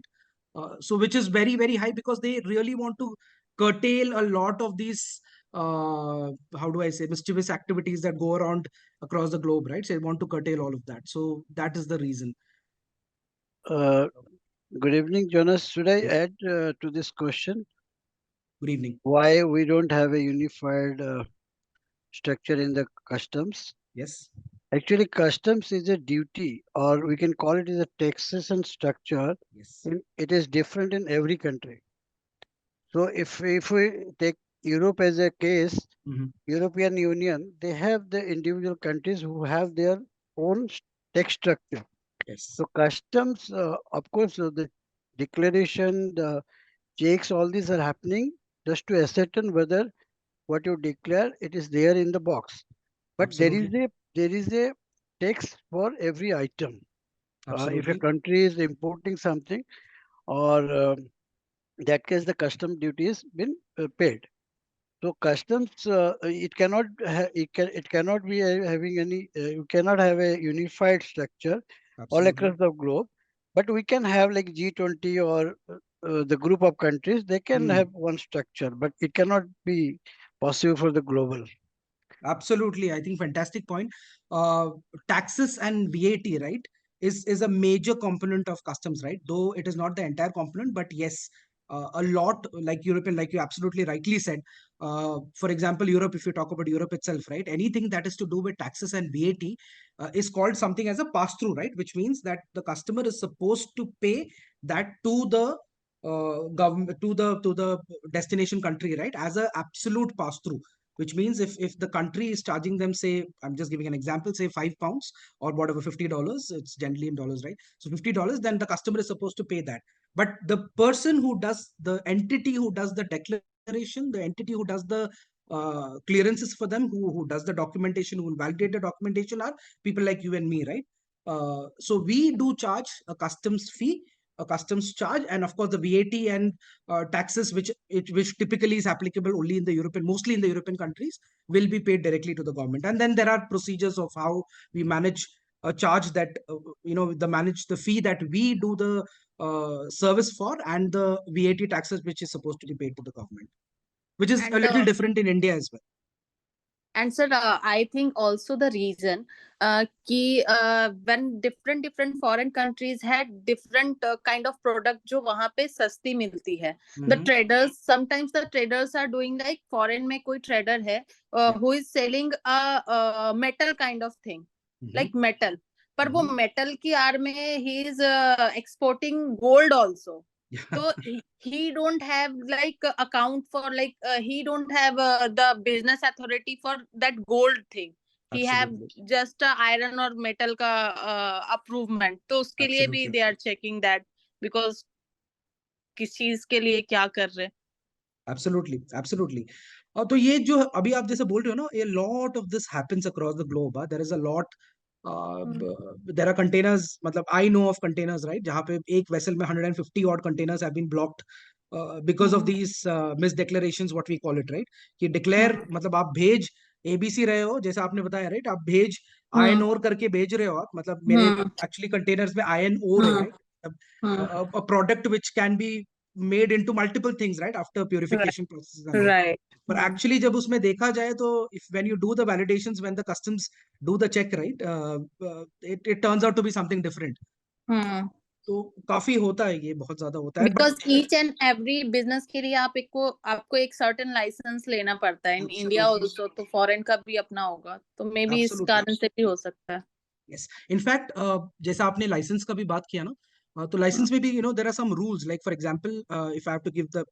C: So which is very, very high because they really want to curtail a lot of these how do I say, mischievous activities that go around across the globe, right? So they want to curtail all of that. So that is the reason.
I: Uh, Good evening, Jonas. Should I
C: Yes.
I: add to this question
C: Good evening.
I: why we don't have a unified structure in the customs?
C: Yes.
I: Actually, customs is a duty, or we can call it as a taxation structure.
C: Yes.
I: It is different in every country. So if we take Europe as a case,
C: Mhm.
I: European Union, they have the individual countries who have their own tax structure.
C: Yes.
I: So customs, of course, the declaration, the checks, all these are happening just to ascertain whether what you declare it is there in the box. But
C: Absolutely.
I: there is a tax for every item. If a
C: Absolutely.
I: country is importing something, or that case the custom duty has been paid. So customs, it cannot be having any. You cannot have a unified structure all
C: Absolutely.
I: across the globe. But we can have like G20 or the group of countries, they can
C: Hmm.
I: have one structure, but it cannot be possible for the global.
C: Absolutely, I think fantastic point. Uh, Taxes and VAT, right, is a major component of customs, right? Though it is not the entire component, but yes, a lot like European, like you absolutely rightly said. For example, Europe, if you talk about Europe itself, right, anything that is to do with taxes and VAT is called something as a pass-through, right? Which means that the customer is supposed to pay that to the government, to the destination country, right, as a absolute pass-through, which means if the country is charging them, say, I'm just giving an example, say £5 or whatever, $50, it's generally in dollars, right? So $50, then the customer is supposed to pay that. But the person who does, the entity who does the declaration, the entity who does the clearances for them, who does the documentation, who will validate the documentation, are people like you and me, right? So we do charge a customs fee, a customs charge, and of course the VAT and taxes, which typically is applicable only in the European, mostly in the European countries, will be paid directly to the government. And then there are procedures of how we manage a charge that the fee that we do the service for, and the VAT taxes which is supposed to be paid to the government, which is a
F: And
C: little different in India as well.
F: And sir, I think also the reason when different foreign countries had different kind of product जो वहाँ पे सस्ती मिलती है, the traders, sometimes the traders are doing like foreign में कोई trader है who is selling a metal kind of thing, like metal, पर वो metal की आड़ में he is exporting gold also. So he don't have like account for like he don't have the business authority for that gold thing. He have just iron or metal का approvement. तो उसके लिए भी they are checking that because किस चीज के लिए क्या कर रहे.
C: Absolutely, absolutely. तो ये जो अभी आप जैसे बोल रहे हो ना, a lot of this happens across the globe. There is a lot. There are containers, मतलब I know of containers, right, जहाँ पे एक vessel में 150 odd containers have been blocked because of these misdeclarations, what we call it, right? कि declare मतलब आप भेज ABC रहे हो, जैसे आपने बताया, right? आप भेज iron ore करके भेज रहे हो आप, मतलब मेरे actually containers में iron ore है, right? A product which can be made into multiple things, right, after purification processes and all.
F: Right.
C: But actually जब उसमें देखा जाए तो if when you do the validations, when the customs do the check, right, it turns out to be something different. तो काफी होता है, ये बहुत ज्यादा होता है.
F: Because each and every business के लिए आपको एक certain license लेना पड़ता है. In India also, तो foreign का भी अपना होगा, तो maybe इस कारण से भी हो सकता है.
C: Yes, in fact, जैसा आपने license का भी बात किया ना, तो license में भी there are some rules, like for example, if I have to give the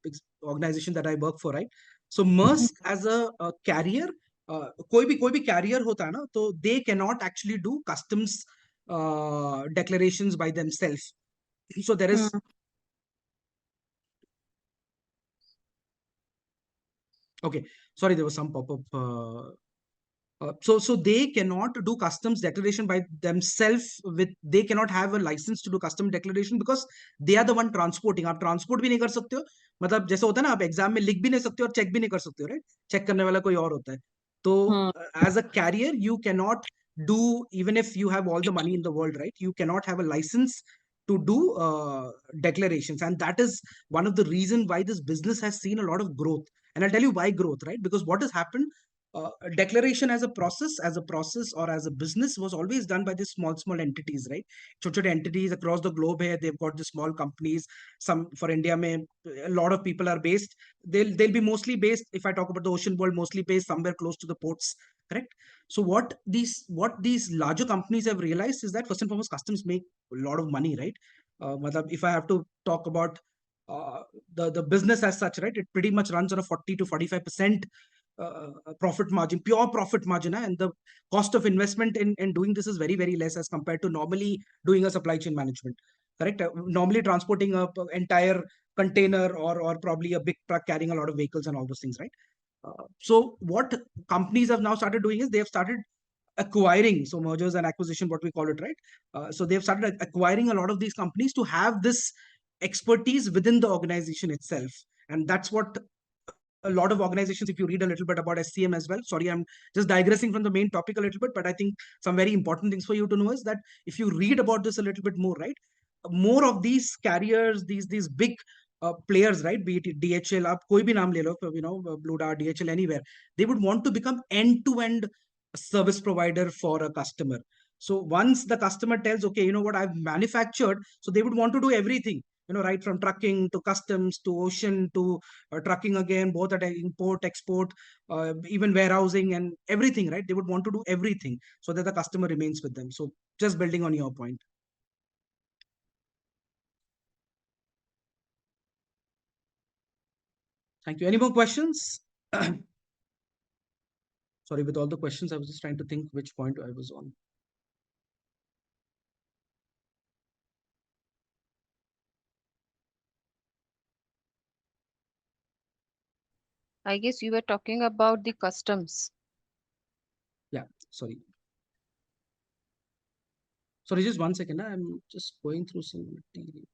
C: organization that I work for, right? So Maersk as a carrier, कोई भी carrier होता है ना, तो they cannot actually do customs declarations by themselves. So there is okay, sorry, there was some pop-up. So they cannot do customs declaration by themselves. They cannot have a license to do custom declaration because they are the one transporting. आप transport भी नहीं कर सकते हो, मतलब जैसे होता है ना, आप एग्जाम में लिख भी नहीं सकते हो और चेक भी नहीं कर सकते हो, राइट? चेक करने वाला कोई और होता है. तो as a carrier you cannot do, even if you have all the money in the world, right, you cannot have a license to do declarations. And that is one of the reasons why this business has seen a lot of growth. And I'll tell you why growth, right? Because what has happened, declaration as a process or as a business was always done by these small entities, right? छोटे entities across the globe here, they've got the small companies. Some for India mein, a lot of people are based, they'll be mostly based, if I talk about the ocean world, mostly based somewhere close to the ports, correct? So what these larger companies have realized is that first and foremost customs make a lot of money, right? Matlab, if I have to talk about the business as such, right, it pretty much runs on a 40 to 45% profit margin, pure profit margin, and the cost of investment in doing this is very, very less as compared to normally doing a supply chain management, correct? Normally transporting a entire container or probably a big truck carrying a lot of vehicles and all those things, right? So what companies have now started doing is they have started acquiring, so mergers and acquisition, what we call it, right? So they've started acquiring a lot of these companies to have this expertise within the organization itself. And that's what a lot of organizations, if you read a little bit about SCM as well, sorry, I'm just digressing from the main topic a little bit, but I think some very important things for you to know is that if you read about this a little bit more, right, more of these carriers, these big players, right? Be it DHL, आप कोई भी नाम ले लो, Blue Dart, DHL, anywhere. They would want to become end-to-end service provider for a customer. So once the customer tells, okay, you know what, I've manufactured, so they would want to do everything, right from trucking to customs to ocean to trucking again, both at import, export, even warehousing and everything, right? They would want to do everything so that the customer remains with them. So just building on your point. Thank you. Any more questions? Sorry, with all the questions, I was just trying to think which point I was on.
B: I guess you were talking about the customs.
C: Yeah, sorry. Sorry, just 1 second. I'm just going through some material.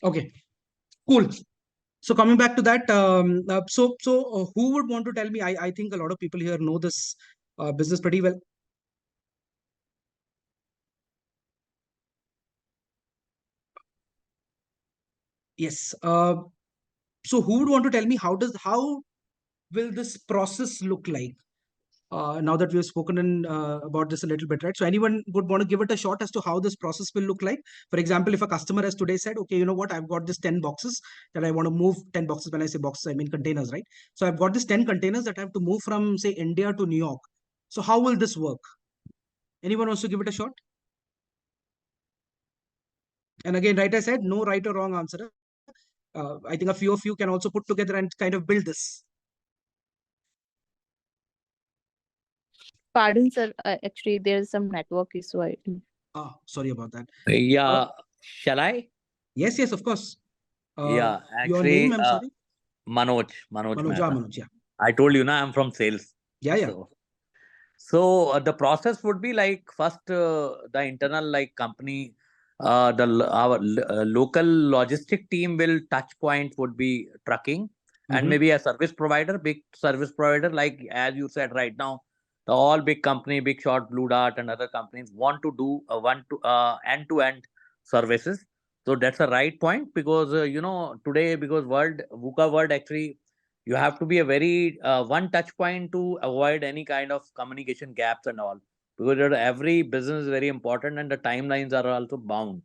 C: Okay, cool. So coming back to that, who would want to tell me? I think a lot of people here know this business pretty well. Yes. So who would want to tell me how will this process look like? Now that we've spoken about this a little bit, right? So anyone would want to give it a shot as to how this process will look like? For example, if a customer has today said, okay, you know what, I've got this 10 boxes that I want to move. 10 boxes, when I say boxes, I mean containers, right? So I've got this 10 containers that I have to move from, say, India to New York. So how will this work? Anyone wants to give it a shot? And again, right, I said, no right or wrong answer. I think a few of you can also put together and kind of build this.
F: Pardon, sir. Actually, there's some network issue. I think.
C: Sorry about that.
H: Yeah, shall I?
C: Yes, yes, of course.
H: Yeah,
C: Your name,
H: actually,
C: I'm sorry.
H: Manoj
C: Manoj,
H: Mehta.
C: Manoj, yeah.
H: I told you, I'm from sales.
C: Yeah, yeah.
H: So the process would be like first the internal like company, our local logistic team will touch point would be trucking and maybe a service provider, big service provider like as you said right now, the all big company, Big Shot, Blue Dart, and other companies want to do end to end services. So that's a right point because today because VUCA world actually you have to be a very one touch point to avoid any kind of communication gaps and all because every business is very important and the timelines are also bound.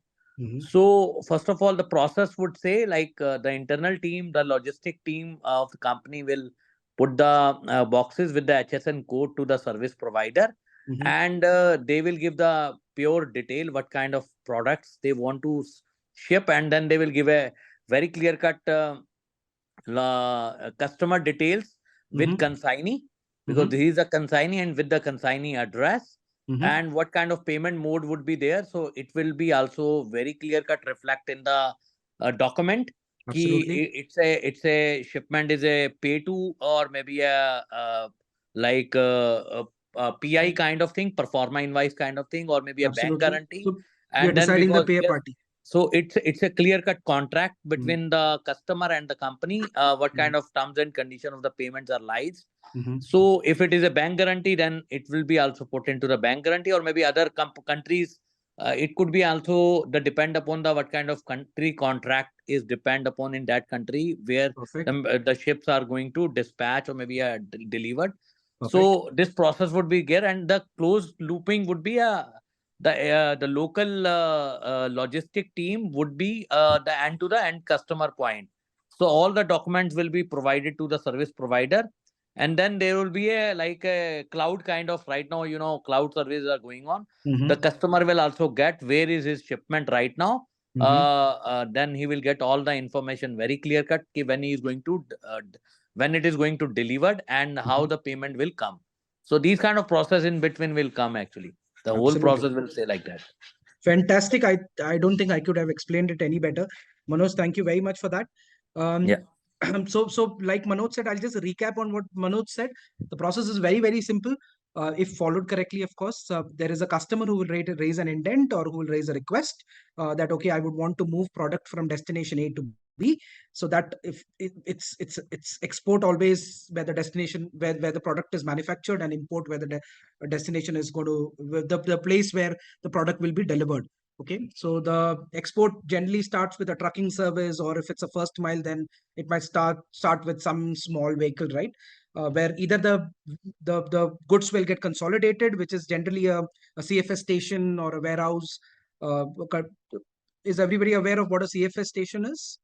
H: So first of all the process would say like the internal team, the logistic team of the company will put the boxes with the HSN code to the service provider and they will give the pure detail what kind of products they want to ship and then they will give a very clear cut customer details with consignee because this is a consignee and with the consignee address and what kind of payment mode would be there. So it will be also very clear cut reflect in the document.
C: Absolutely.
H: It's a shipment is a pay to or maybe like a PI kind of thing, performa invoice kind of thing, or maybe a bank
C: Absolutely.
H: guarantee.
C: So we are
H: And then
C: deciding the
H: because
C: payer
H: yes,
C: party.
H: so it's a clear cut contract between the customer and the company. What kind of terms and condition of the payments are lies. So if it is a bank guarantee, then it will be also put into the bank guarantee, or maybe other countries. It could be also the depend upon the what kind of country contract is depend upon in that country where the ships are going to dispatch or maybe delivered. So this process would be here, and the closed looping would be the local logistic team would be the end to the end customer point. So all the documents will be provided to the service provider, and then there will be a like a cloud kind of right now cloud services are going on. The customer will also get where is his shipment right now. Then he will get all the information very clear cut when he is going to when it is going to delivered and how the payment will come. So these kind of process in between will come actually. The whole process will say like that.
C: Fantastic. I don't think I could have explained it any better. Manoj, thank you very much for that.
H: Yeah.
C: So like Manoj said, I'll just recap on what Manoj said. The process is very, very simple. If followed correctly, of course, there is a customer who will raise an intent or who will raise a request that, okay, I would want to move product from destination A to B. So that if it's export always where the destination, where the product is manufactured, and import where the destination is going to, the place where the product will be delivered. Okay, so the export generally starts with a trucking service, or if it's a first mile, then it might start with some small vehicle, right? Where either the goods will get consolidated, which is generally a CFS station or a warehouse. Okay, is everybody aware of what a CFS station is?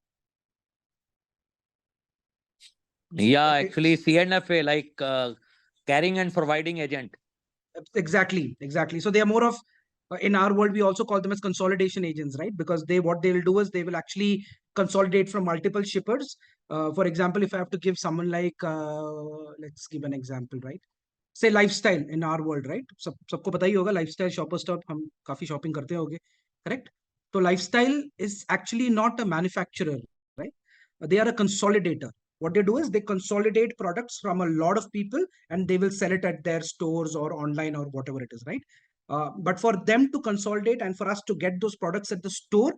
H: Yeah,
C: Okay.
H: actually CNFA, like carrying and providing agent.
C: Exactly. So they are more of in our world we also call them as consolidation agents, right? Because what they'll do is they will actually consolidate from multiple shippers. For example, if I have to give someone like let's give an example, right? Say lifestyle in our world, right? सबको पता ही होगा lifestyle shopper stop हम काफी shopping करते होंगे, correct? So lifestyle is actually not a manufacturer, right? They are a consolidator. What they do is they consolidate products from a lot of people and they will sell it at their stores or online or whatever it is, right? But for them to consolidate and for us to get those products at the store,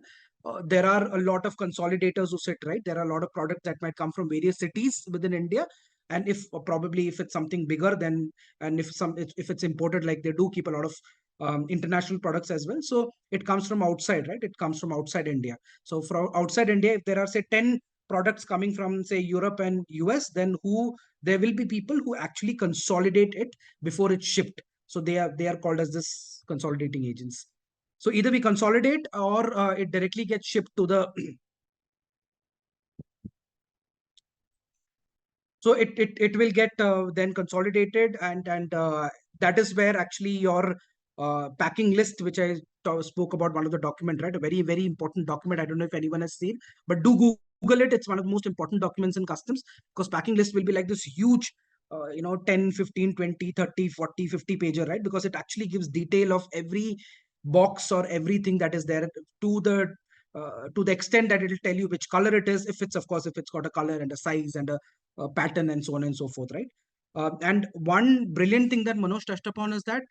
C: there are a lot of consolidators who sit, right? There are a lot of products that might come from various cities within India. And if probably if it's something bigger, then and if it's imported, like they do keep a lot of international products as well. So it comes from outside, right? It comes from outside India. So from outside India, if there are say 10 products coming from say Europe and US, then there will be people who actually consolidate it before it's shipped. So they are called as this consolidating agents. So either we consolidate or it directly gets shipped to the so it will get then consolidated, and that is where actually your packing list, which I spoke about, one of the document, right? A very, very important document. I don't know if anyone has seen, but do Google it. It's one of the most important documents in customs, because packing list will be like this huge 10, 15, 20, 30, 40, 50 pager, right? Because it actually gives detail of every box or everything that is there, to the extent that it will tell you which color it is, if it's, of course, if it's got a color and a size and a pattern and so on and so forth, right? And one brilliant thing that Manoj touched upon is that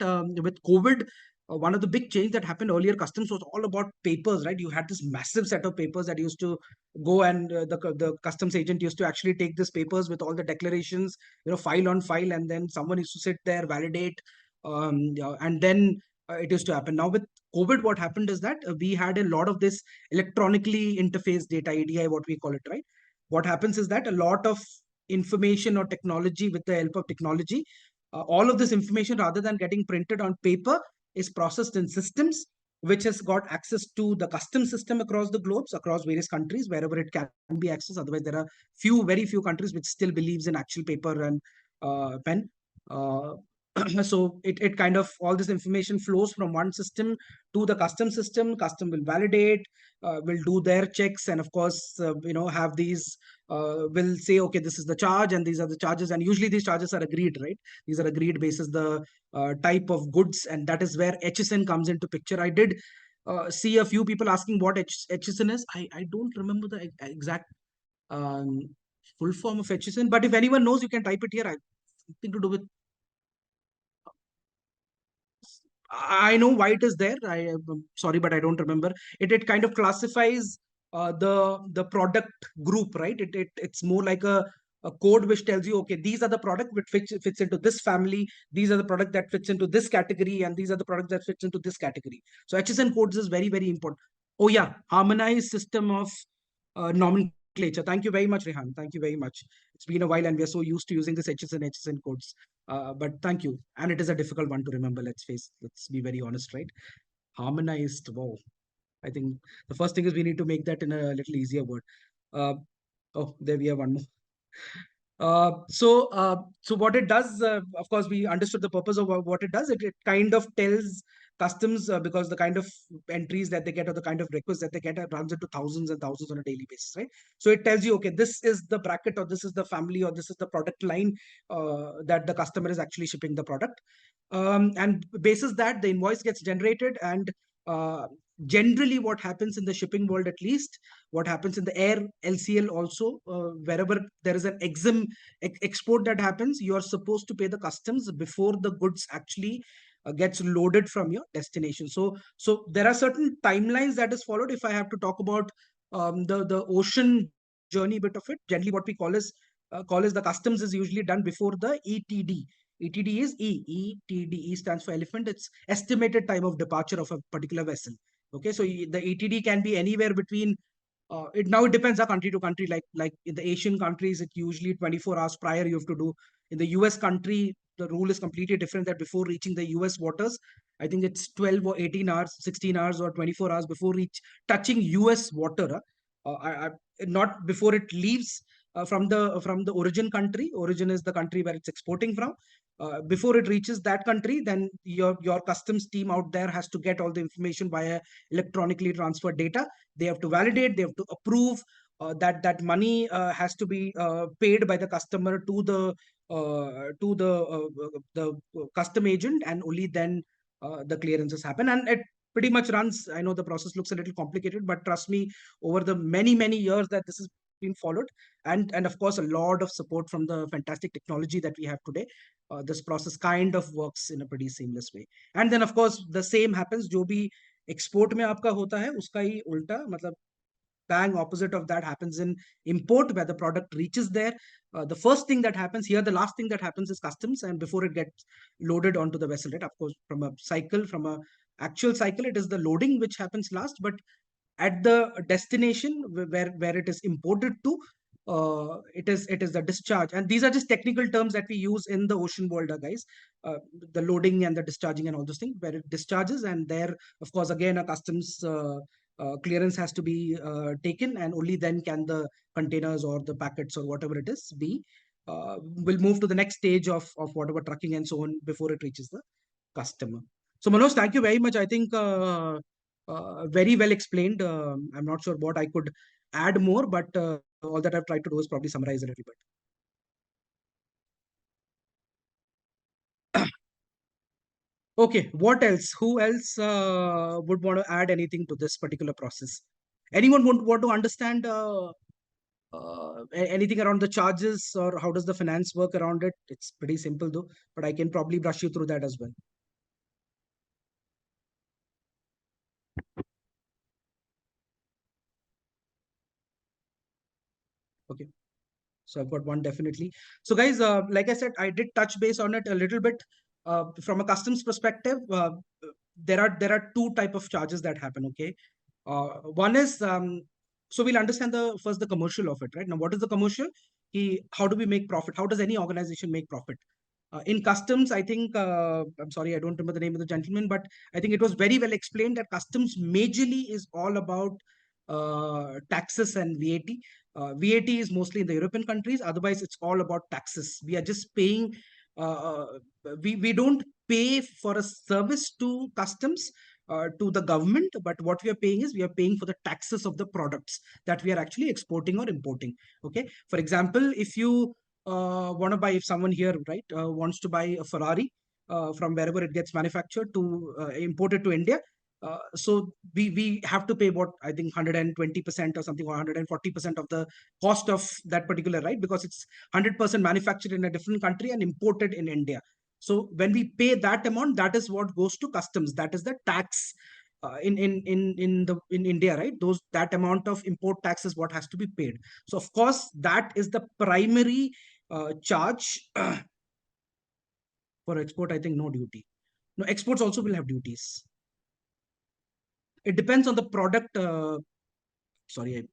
C: with COVID, one of the big change that happened earlier, customs was all about papers, right? You had this massive set of papers that used to go, and the customs agent used to actually take these papers with all the declarations, file on file, and then someone used to sit there, validate, and then it used to happen. Now with COVID, what happened is that we had a lot of this electronically interface data, EDI, what we call it, right? What happens is that a lot of information or technology, with the help of technology, all of this information, rather than getting printed on paper, is processed in systems which has got access to the custom system across the globes, across various countries, wherever it can be accessed. Otherwise, there are very few countries which still believes in actual paper and pen. Uh, so it kind of, all this information flows from one system to the custom system. Custom will validate, will do their checks, and of course have these will say, okay, this is the charge and these are the charges, and usually these charges are agreed, right? These are agreed basis the type of goods, and that is where HSN comes into picture. I did see a few people asking what HSN is. I don't remember the exact um, full form of HSN, but if anyone knows, you can type it here. Something to do with, I know why it is there. I'm sorry, but I don't remember. It kind of classifies the product group, right? It's more like a code which tells you, okay, these are the product which fits into this family. These are the product that fits into this category, and these are the product that fits into this category. So HSN codes is very, very important. Oh yeah, harmonized system of nomenclature. Thank you very much, Rehan. Thank you very much. It's been a while, and we're so used to using this HSN codes. But thank you. And it is a difficult one to remember. Let's be very honest, right? Harmonized. Wow. I think the first thing is we need to make that in a little easier word. Oh, there we have one more. So what it does, of course, we understood the purpose of what it does. It kind of tells customs, because the kind of entries that they get or the kind of requests that they get runs into thousands and thousands on a daily basis, right? So it tells you, okay, this is the bracket, or this is the family, or this is the product line that the customer is actually shipping the product. And basis that, the invoice gets generated, and generally what happens in the shipping world, at least what happens in the air LCL also, wherever there is an exim export that happens, you are supposed to pay the customs before the goods actually gets loaded from your destination. So there are certain timelines that is followed. If I have to talk about the ocean journey bit of it, generally what we call is the customs is usually done before the ETD. ETD is ETD. E stands for elephant. It's estimated time of departure of a particular vessel. Okay, so the ETD can be anywhere between it depends on country to country. Like in the Asian countries, it usually 24 hours prior you have to do. In the US country, the rule is completely different, that before reaching the US waters, I think it's 12 or 18 hours, 16 hours or 24 hours before touching US water. Not before it leaves from the origin country. Origin is the country where it's exporting from. Before it reaches that country, then your customs team out there has to get all the information via electronically transferred data. They have to validate, they have to approve that money has to be paid by the customer to the custom agent, and only then the clearances happen. And it pretty much runs. I know the process looks a little complicated, but trust me, over the many years that this has been followed, and of course a lot of support from the fantastic technology that we have today, this process kind of works in a pretty seamless way. And then of course the same happens, जो भी export में आपका होता है उसका ही उल्टा, मतलब bang opposite of that happens in import, where the product reaches there. The first thing that happens here, the last thing that happens is customs, and before it gets loaded onto the vessel, right? Of course, from a actual cycle, it is the loading which happens last, but at the destination where it is imported to, it is the discharge. And these are just technical terms that we use in the ocean world, guys. The loading and the discharging and all those things, where it discharges, and there of course again a customs clearance has to be taken, and only then can the containers or the packets or whatever it is be will move to the next stage of whatever trucking and so on before it reaches the customer. So Manoj, thank you very much. I think very well explained. I'm not sure what I could add more, but all that I've tried to do is probably summarize a little bit. Okay, what else? Who else would want to add anything to this particular process? Anyone would want to understand anything around the charges, or how does the finance work around it? It's pretty simple though, but I can probably brush you through that as well. Okay. So I've got one definitely. So guys, like I said, I did touch base on it a little bit. From a customs perspective, there are two type of charges that happen. Okay, one is so we'll understand first the commercial of it, right? Now, what is the commercial? How do we make profit? How does any organization make profit? In customs, I think I'm sorry, I don't remember the name of the gentleman, but I think it was very well explained that customs majorly is all about taxes and VAT. VAT is mostly in the European countries. Otherwise, it's all about taxes. We are just paying. We don't pay for a service to customs, to the government, but what we are paying is we are paying for the taxes of the products that we are actually exporting or importing. Okay. For example, if you want to buy, if someone here, right, wants to buy a Ferrari from wherever it gets manufactured to import it to India. So we have to pay what I think 120% or something, or 140% of the cost of that particular, right, because it's 100% manufactured in a different country and imported in India. So when we pay that amount, that is what goes to customs. That is the tax in India, right? That amount of import tax is what has to be paid. So of course that is the primary charge for export. I think no duty. No, exports also will have duties. It depends on the product. Sorry,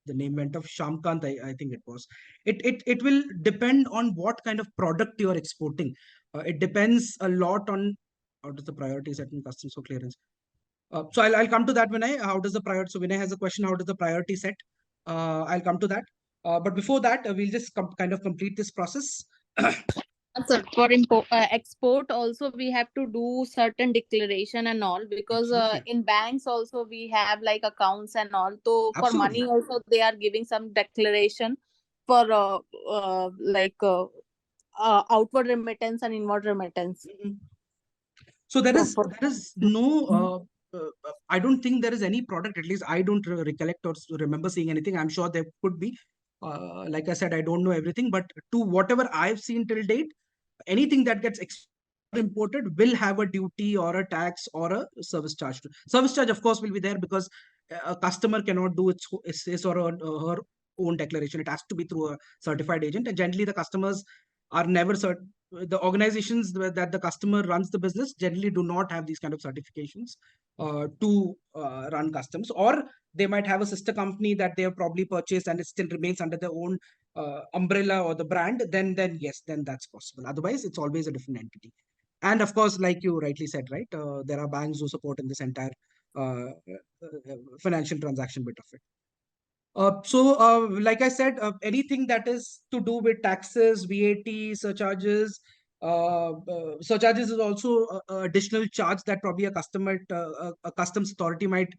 C: the name went off. Shamkant, I think it was. It will depend on what kind of product you are exporting. It depends a lot on how does the priority set in customs for clearance. So I'll come to that, Vinay. How does the priority? So Vinay has a question. How does the priority set? I'll come to that. But before that, we'll just kind of complete this process.
F: Sir, for export also we have to do certain declaration and all, because
C: Absolutely.
F: in banks also we have like accounts and all. So for
C: Absolutely.
F: money also they are giving some declaration for outward remittance and inward remittance.
C: Mhm. So there is no. I don't think there is any product. At least I don't recollect or remember seeing anything. I'm sure there could be. Like I said, I don't know everything, but to whatever I've seen till date, anything that gets imported will have a duty or a tax or a service charge. Service charge, of course, will be there because a customer cannot do his or her own declaration. It has to be through a certified agent, and generally the customers are never the organizations that the customer runs the business generally do not have these kind of certifications to run customs, or they might have a sister company that they have probably purchased and it still remains under their own umbrella or the brand. Then yes, then that's possible. Otherwise, it's always a different entity. And of course, like you rightly said, right, there are banks who support in this entire financial transaction bit of it. Like I said, anything that is to do with taxes, VAT, surcharges. Surcharges is also a additional charge that probably a customs authority might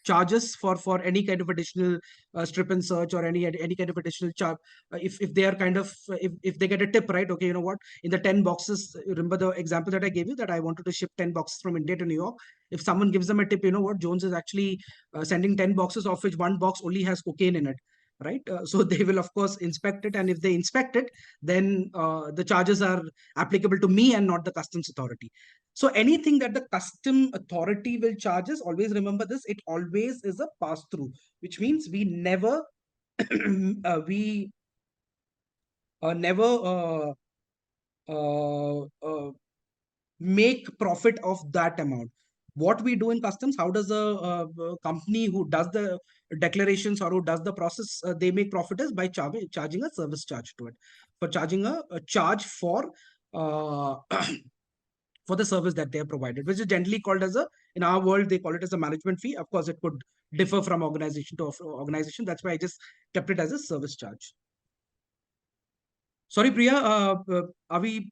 C: charges for any kind of additional strip and search, or any kind of additional charge. If they are kind of if they get a tip, right? Okay, you know what? In the 10 boxes, remember the example that I gave you, that I wanted to ship 10 boxes from India to New York. If someone gives them a tip, you know what? Jones is actually sending 10 boxes, of which one box only has cocaine in it, right? So they will of course inspect it, and if they inspect it, then the charges are applicable to me and not the customs authority. So anything that the custom authority will charge us, always remember this, it always is a pass through, which means we never never make profit of that amount. What we do in customs, how does a company who does the declarations or who does the process, they make profit is by charging a service charge to it, for charging a charge for for the service that they have provided, which is generally called as in our world, they call it as a management fee. Of course, it could differ from organization to organization. That's why I just kept it as a service charge. Sorry, Priya, are we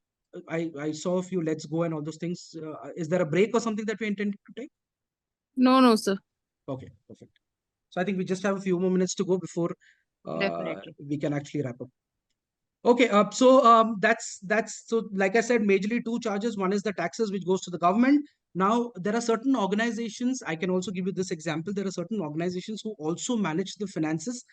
C: I saw a few let's go and all those things. Is there a break or something that we intend to take?
F: No, sir.
C: Okay, perfect. So I think we just have a few more minutes to go before
B: Definitely.
C: we can actually wrap up. Okay, that's so like I said, majorly two charges. One is the taxes, which goes to the government. Now, there are certain organizations, I can also give you this example. There are certain organizations who also manage the finances.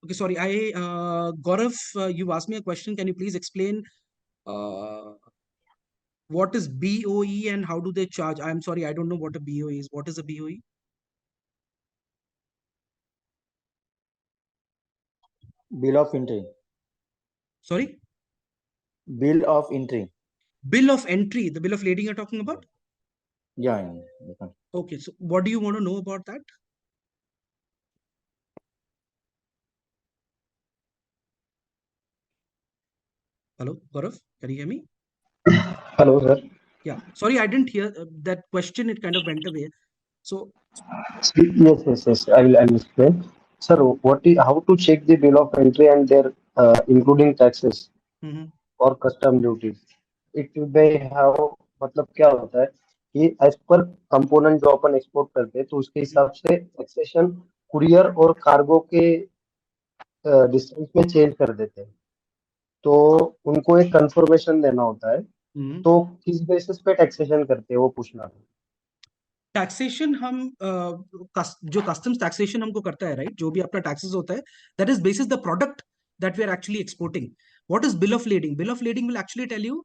C: Okay, sorry, Gaurav, you asked me a question. Can you please explain what is BOE and how do they charge? I'm sorry, I don't know what a BOE is. What is a BOE?
J: Bill of entry.
C: Sorry?
J: Bill of entry.
C: Bill of entry, the bill of lading you're talking about?
J: Yeah.
C: Okay, so what do you want to know about that? Hello, Gaurav, can you hear me?
J: Hello, sir.
C: Yeah, sorry, I didn't hear that question. It kind of went away. So
J: Yes. I will explain. Sir, how to check the bill of entry and their including taxes or custom duties? It may have, मतलब क्या होता है कि as per component जो अपन export करते हैं, तो उसके हिसाब से taxation courier और cargo के distance में change कर देते हैं. तो उनको एक कंफर्मेशन देना होता है. तो किस बेसिस पे टैक्सेशन करते हैं वो पूछना था.
C: टैक्सेशन हम जो कस्टम्स टैक्सेशन हमको करता है, राइट, जो भी अपना टैक्सेस होता है, that is basis the product that we are actually exporting. What is bill of lading? Bill of lading will actually tell you.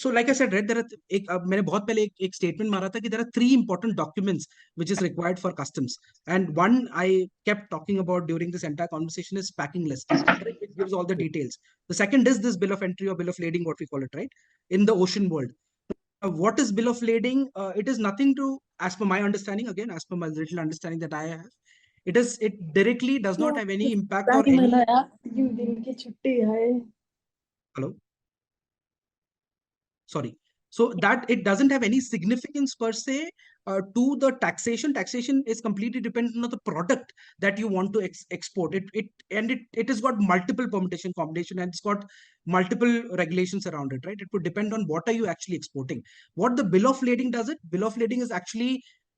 C: So like I said, right, there are मैंने बहुत पहले एक statement मारा था कि there are 3 important documents which is required for customs, and one I kept talking about during this entire conversation is packing list. It gives all the details. The second is this bill of entry or bill of lading, what we call it, right, in the ocean world. What is bill of lading? It is nothing to, as per my understanding, again, as per my little understanding that I have, it directly does not have any impact or any. Hello? Sorry. So that it doesn't have any significance per se to the taxation. Taxation is completely dependent on the product that you want to export. It has got multiple permutation combination, and it's got multiple regulations around it, right? It would depend on what are you actually exporting. What the bill of lading does it? Bill of lading is actually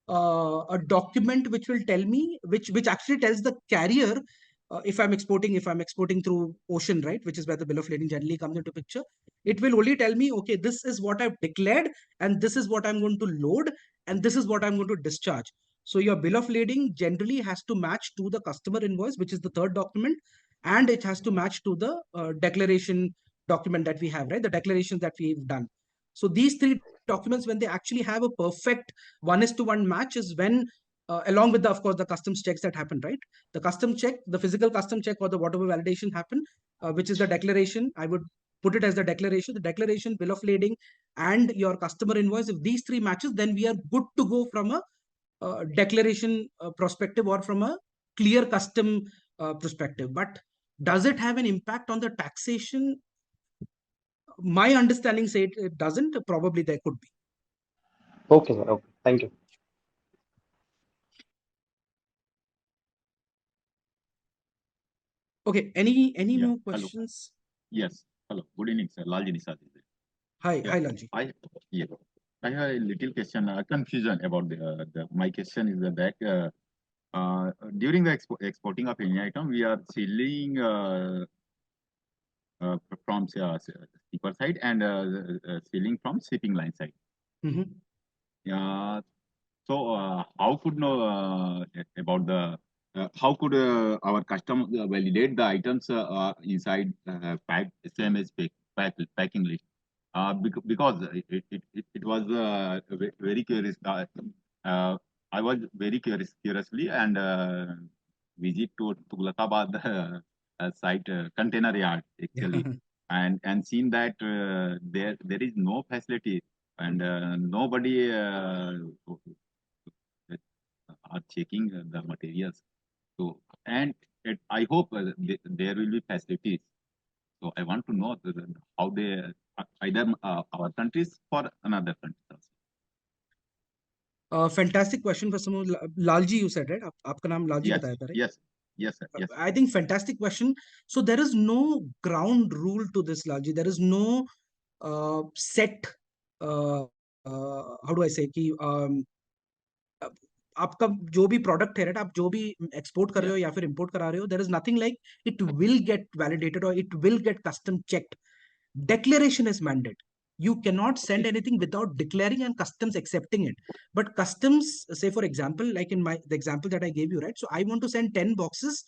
C: a document which will tell me, which actually tells the carrier if I'm exporting through ocean, right, which is where the bill of lading generally comes into picture. It will only tell me, okay, this is what I've declared, and this is what I'm going to load, and this is what I'm going to discharge. So your bill of lading generally has to match to the customer invoice, which is the third document, and it has to match to the declaration document that we have, right, the declarations that we've done. So these 3 documents, when they actually have a perfect 1:1 match, is when along with the, of course, the customs checks that happen, right? The custom check, the physical custom check, or the whatever validation happen, which is the declaration. I would put it as the declaration, bill of lading, and your customer invoice. If these three matches, then we are good to go from a declaration perspective or from a clear custom perspective. But does it have an impact on the taxation? My understanding say it doesn't. Probably there could be.
J: Okay, sir. Okay. Thank you.
C: Okay. Any
D: Yeah,
C: more
D: hello.
C: questions?
D: Yes, hello. Good evening, sir. Lalji Nisad is there.
C: Hi,
D: Yeah,
C: hi, Lalji.
D: yeah, I have a little question, confusion about my question is that during the exporting of any item, we are selling from shipper side and selling from shipping line side. Yeah. So how could know about the how could our customer validate the items inside SMS packing list? Because it was very curious. I was very curiously and visit to Tughlakabad site container yard actually, and seen that there is no facility and nobody are checking the materials. So and I hope there will be facilities. So I want to know how they either our countries or another countries also.
C: Fantastic question for some. Lalji, you said, right? आपका नाम Lalji
D: Yes,
C: बताया था, right?
D: yes, yes, sir, yes.
C: I think fantastic question. So there is no ground rule to this, Lalji. There is no set. How do I say? कि आपका जो भी product है, right? आप जो भी एक्सपोर्ट कर रहे हो या फिर इंपोर्ट करा रहे हो, there is nothing like it will get validated or it will get custom checked. Declaration is mandate. You cannot send anything without declaring and customs accepting it. But customs, say for example, like in the example that I gave you, right? So I want to send 10 boxes,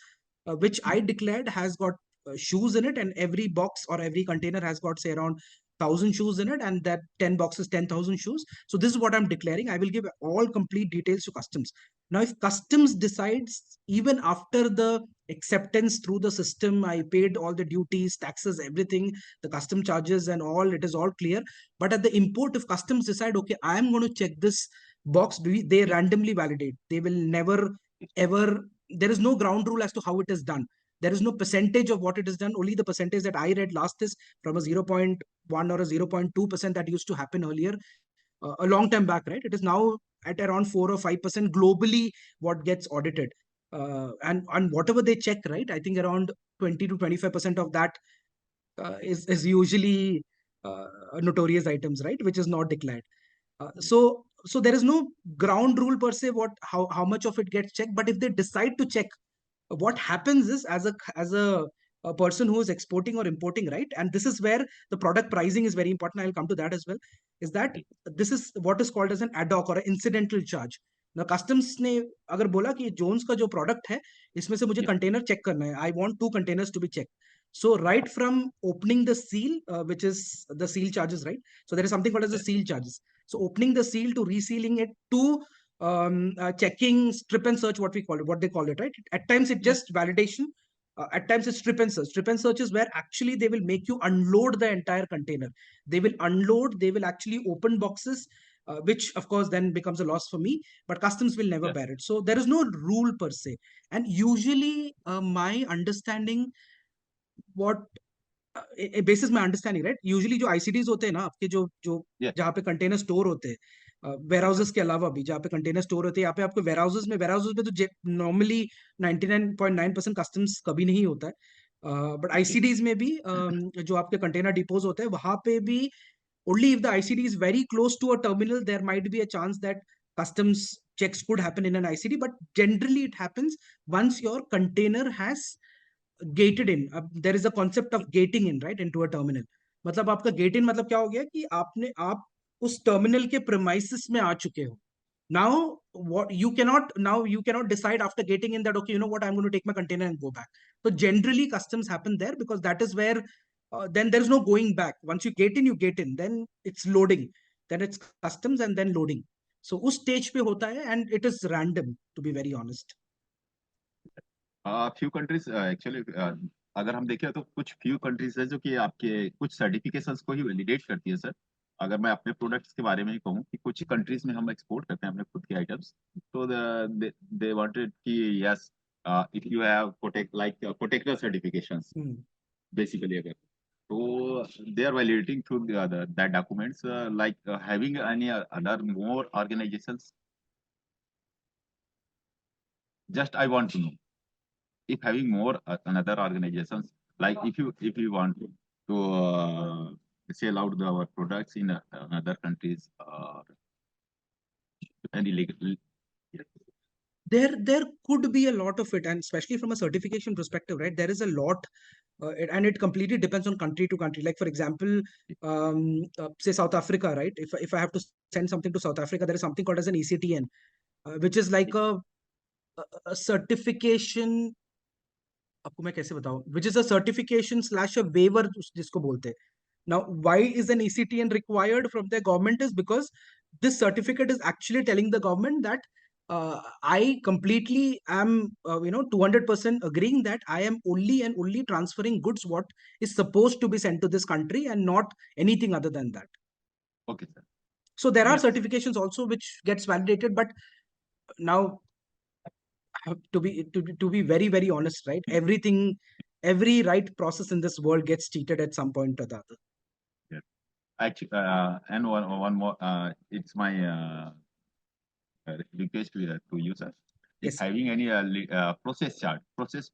C: which I declared has got shoes in it, and every box or every container has got say around 1,000 shoes in it, and that 10 boxes 10,000 shoes. So this is what I'm declaring. I will give all complete details to customs. Now if customs decides, even after the acceptance through the system, I paid all the duties, taxes, everything, the custom charges and all, it is all clear. But at the import, if customs decide, okay, I am going to check this box, they randomly validate. They will never ever, there is no ground rule as to how it is done. There is no percentage of what it is done. Only the percentage that I read last is from a 0.1 or a 0.2% that used to happen earlier, a long time back, right? It is now at around 4 or 5% globally what gets audited. And whatever they check, right? I think around 20 to 25% of that is usually notorious items, right? Which is not declared. So there is no ground rule per se how much of it gets checked. But if they decide to check, what happens is, as a person who is exporting or importing, right? And this is where the product pricing is very important. I'll come to that as well. Is that this is what is called as an ad hoc or an incidental charge. Now customs ने अगर बोला कि Jones का जो product है इसमें से मुझे container check करना है, I want 2 containers to be checked. So right from opening the seal, which is the seal charges, right? So there is something called as the seal charges. So opening the seal to resealing it to checking, strip and search, what they call it, right? At times it's just validation. At times it's strip and search. Strip and search is where actually they will make you unload the entire container. They will unload, they will actually open boxes, which of course then becomes a loss for me, but customs will never bear it. So there is no rule per se. And usually my understanding, what basis my understanding, right? Usually जो ICDs होते हैं ना आपके, जो जहाँ पे container store होते हैं, वेयरहाउसेस के अलावा भी जहाँ पे कंटेनर स्टोर होते हैं, यहाँ पे आपको वेयरहाउसेस में तो नॉर्मली 99.9% कस्टम्स कभी नहीं होता है. बट ICDs में भी जो आपके कंटेनर डिपोज होते हैं वहां पे भी only if the ICD is very close to a terminal, there might be a chance that customs checks could happen in an ICD. But generally it happens once your container has gated in. There is a concept of gating in, right, into a terminal. मतलब आपका gate in मतलब क्या हो गया कि आप उस terminal के premises में आ चुके हो. Now you cannot decide after getting in that, okay, you know what, I'm going to take my container and go back. So generally customs happen there because that is where then there is no going back. Once you get in, then it's loading, then it's customs and then loading. So उस stage पे होता है, and it is random, to be very honest.
D: Few countries actually अगर हम देखें तो कुछ few countries है जो कि आपके कुछ सर्टिफिकेशंस को ही वैलिडेट करती है सर। अगर मैं अपने प्रोडक्ट्स के बारे में ही कहूँ कि कुछ कंट्रीज में हम एक्सपोर्ट करते हैं अपने खुद के आइटम्स, तो दे वांटेड कि yes if you have protector certifications basically, अगर तो they are validating through that documents, having any other more organizations. Just I want to know if having more another organizations, like if you want to sell out our products in other countries or any legal.
C: There could be a lot of it, and especially from a certification perspective, right? There is a lot, and it completely depends on country to country. Like for example, say South Africa, right? If I have to send something to South Africa, there is something called as an ECTN, which is like a certification. आपको मैं कैसे बताऊं? Which is a certification slash a waiver जिसको बोलते हैं. Now, why is an ECTN required from the government is because this certificate is actually telling the government that I completely am, 200% agreeing that I am only and only transferring goods what is supposed to be sent to this country and not anything other than that.
D: Okay, sir.
C: So there are
D: Yes.
C: certifications also which gets validated, but now to be very, very honest, right? Every right process in this world gets cheated at some point or the other.
D: Actually, and one more, it's my request to you, sir. If
C: Yes.
D: having any process chart, which is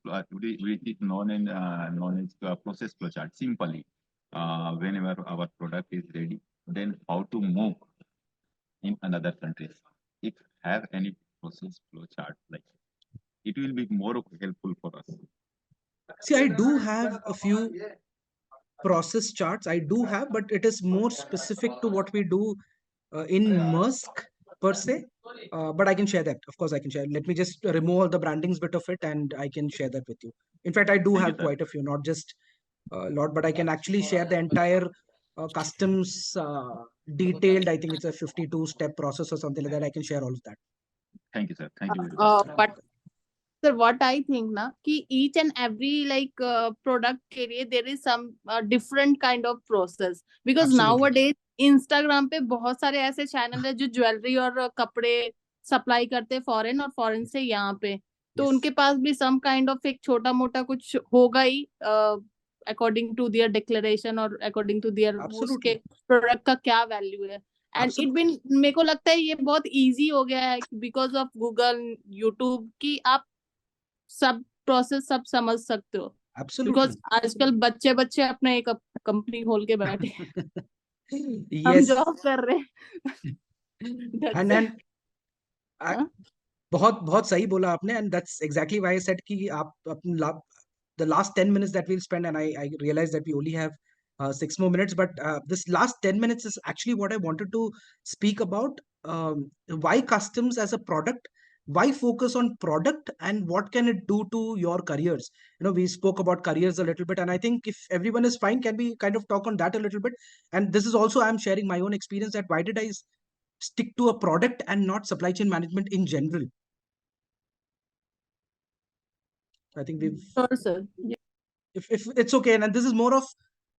D: known as process flow chart, simply, whenever our product is ready, then how to move in another countries. If have any process flow chart, like it will be more helpful for us.
C: See, I do have a few process charts. I do have, but it is more specific to what we do in Maersk per se. But I can share that. Of course, I can share. Let me just remove all the brandings bit of it, and I can share that with you. In fact, I do
D: Thank you,
C: have
D: sir.
C: quite a few, not just a lot, but I can actually share the entire customs detailed. I think it's a 52-step process or something like that. I can share all of that.
D: Thank you, sir. Thank you very much.
F: But sir, what I think na कि each and every product के लिए there is some different kind of process, because
C: Absolutely.
F: nowadays Instagram पे बहुत सारे ऐसे channel है जो jewellery और कपड़े सप्लाई करते हैं फॉरेन और फॉरेन से यहाँ पे, तो
C: Yes.
F: उनके पास भी some kind of एक छोटा मोटा कुछ होगा ही according to their declaration और according to their उसके
C: Absolutely.
F: प्रोडक्ट का क्या वैल्यू है. And it
C: Absolutely.
F: बिन मेरे को लगता है ये बहुत इजी हो गया है बिकॉज ऑफ गूगल यूट्यूब की आप सब प्रोसेस सब समझ सकते हो, बिकॉज
C: Absolutely.
F: आजकल बच्चे बच्चे अपने एक कंपनी खोल के बैठे हैं. हम
C: Yes.
F: जॉब कर रहे हैं. That's
C: And
F: it. हाँ?
C: बहुत बहुत सही बोला आपने, and that's exactly why I said कि आप the last 10 minutes that we'll spend, and I realize that we only have 6 more minutes, but this last 10 minutes is actually what I wanted to speak about. Why customs as a product, why focus on product, and what can it do to your careers? We spoke about careers a little bit, and I think if everyone is fine, can we kind of talk on that a little bit? And this is also, I'm sharing my own experience, that why did I stick to a product and not supply chain management in general? I think we've,
F: Sure, sir. Yeah.
C: if it's okay, and this is more of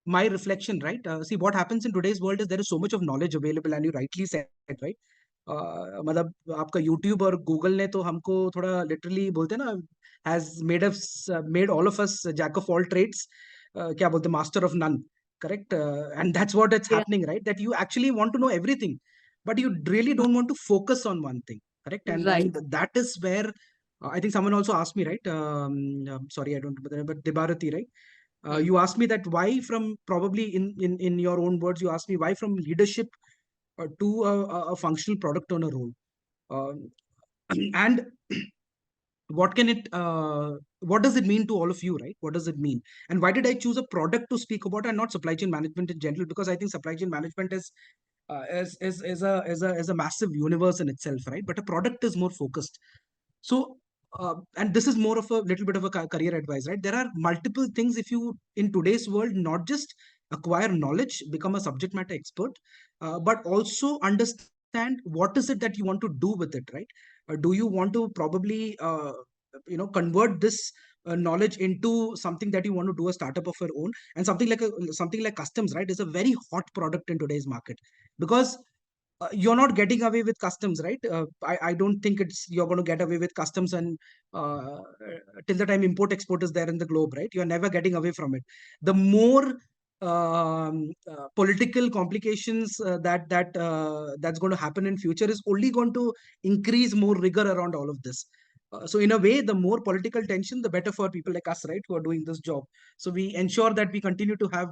C: my reflection, right? See, what happens in today's world is there is so much of knowledge available, and you rightly said, right? मतलब आपका YouTube और Google ने तो हमको थोड़ा literally बोलते हैं ना, has made all of us jack of all trades, क्या बोलते हैं, master of none, correct? And that's what it's
F: Yeah.
C: happening, right? That you actually want to know everything, but you really don't want to focus on one thing, correct? And
F: Right.
C: that is where I think someone also asked me, right? Sorry, I don't remember, but Debarati, right? You asked me that why from, probably in your own words, you asked me why from leadership to a functional product owner role. And what does it mean to all of you, right? What does it mean? And why did I choose a product to speak about and not supply chain management in general? Because I think supply chain management is a massive universe in itself, right? But a product is more focused. So, and this is more of a little bit of a career advice, right? There are multiple things if you, in today's world, not just acquire knowledge, become a subject matter expert, but also understand understand what is it that you want to do with it, right? Do you want to probably convert this knowledge into something that you want to do a startup of your own? And something like customs, right, is a very hot product in today's market, because you're not getting away with customs, right? I don't think you're going to get away with customs, and till the time import export is there in the globe, right? You're never getting away from it. The more political complications that's going to happen in future is only going to increase more rigor around all of this. So in a way, the more political tension, the better for people like us, right, who are doing this job. So we ensure that we continue to have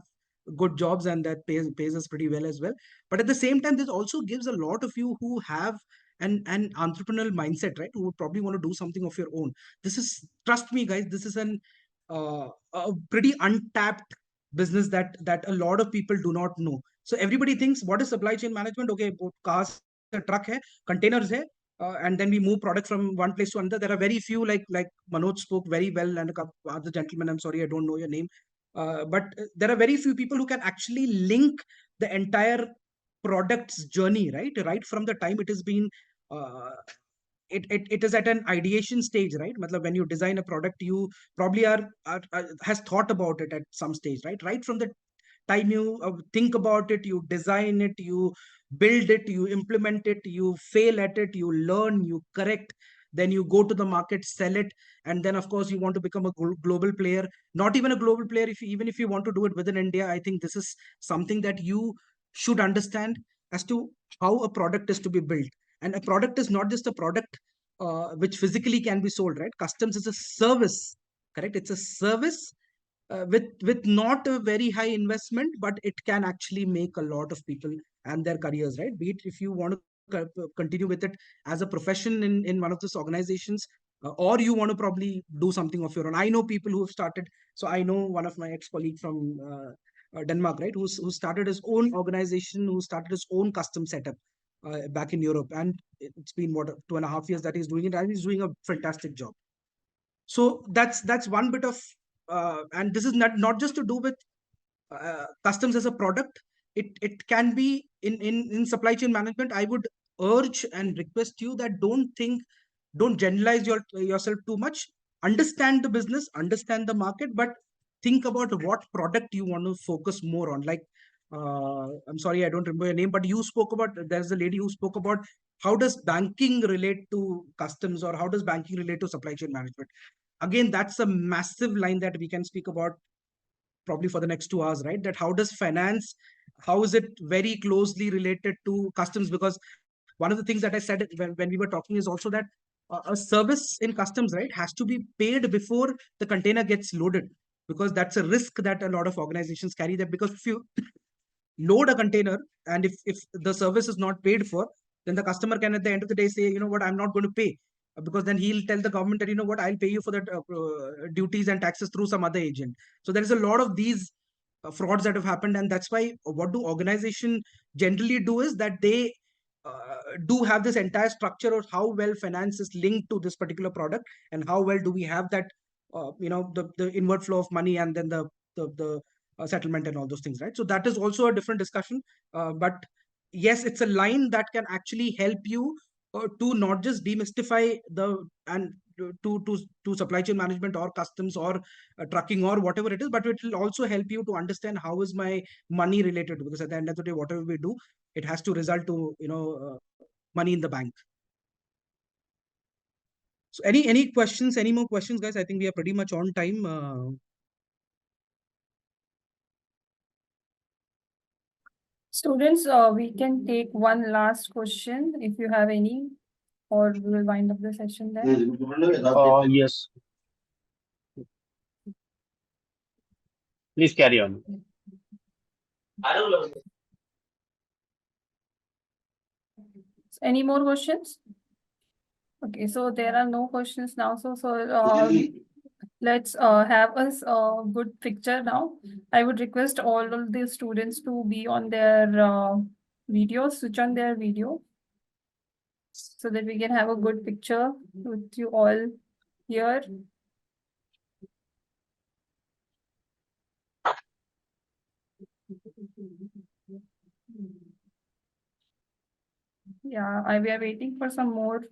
C: good jobs, and that pays us pretty well as well. But at the same time, this also gives a lot of you who have an entrepreneurial mindset, right, who would probably want to do something of your own. This is, trust me guys, this is a pretty untapped business that a lot of people do not know. So everybody thinks, what is supply chain management? Okay, cars, truck hai, containers hai, and then we move product from one place to another. There are very few, like Manoj spoke very well, and a couple other gentlemen, I'm sorry I don't know your name, but there are very few people who can actually link the entire product's journey, right from the time it has been uh, it is at an ideation stage, right? Matlab, when you design a product, you probably has thought about it at some stage, right from the time you think about it, you design it, you build it, you implement it, you fail at it, you learn, you correct, then you go to the market, sell it, and then of course you want to become a global player. Not even a global player, even if you want to do it within India, I think this is something that you should understand as to how a product is to be built. And a product is not just a product which physically can be sold, right? Customs is a service, correct? It's a service with not a very high investment, but it can actually make a lot of people and their careers, right? Be it if you want to continue with it as a profession in one of these organizations, or you want to probably do something of your own. I know people who have started. So I know one of my ex-colleague from Denmark, right, who started his own organization, who started his own custom setup back in Europe, and it's been what 2.5 years that he's doing it, and he's doing a fantastic job. So that's one bit of and this is not just to do with customs as a product. It can be in supply chain management. I would urge and request you that don't generalize yourself too much. Understand the business, understand the market, but think about what product you want to focus more on. Like I'm sorry I don't remember your name, but you spoke about, there's a lady who spoke about how does banking relate to customs, or how does banking relate to supply chain management. Again, that's a massive line that we can speak about probably for the next 2 hours, right? That how does finance, how is it very closely related to customs? Because one of the things that I said when we were talking is also that a service in customs, right, has to be paid before the container gets loaded, because that's a risk that a lot of organizations carry, that because if you load a container, and if the service is not paid for, then the customer can at the end of the day say, you know what, I'm not going to pay. Because then he'll tell the government that, you know what, I'll pay you for the duties and taxes through some other agent. So there is a lot of these frauds that have happened, and that's why what do organization generally do is that they do have this entire structure of how well finance is linked to this particular product, and how well do we have that the inward flow of money, and then the settlement and all those things, right? So that is also a different discussion. But yes, it's a line that can actually help you to not just demystify to supply chain management or customs or trucking or whatever it is, but it will also help you to understand how is my money related to, because at the end of the day, whatever we do, it has to result to money in the bank. So any questions, any more questions, guys? I think we are pretty much on time.
A: Students, we can take one last question if you have any, or we will wind up the session there.
J: Yes, please carry on.
A: Any more questions? Okay, so there are no questions now. So let's have us a good picture now. I would request all of the students to be on their videos, switch on their video, so that we can have a good picture with you all here. Yeah, we are waiting for some more.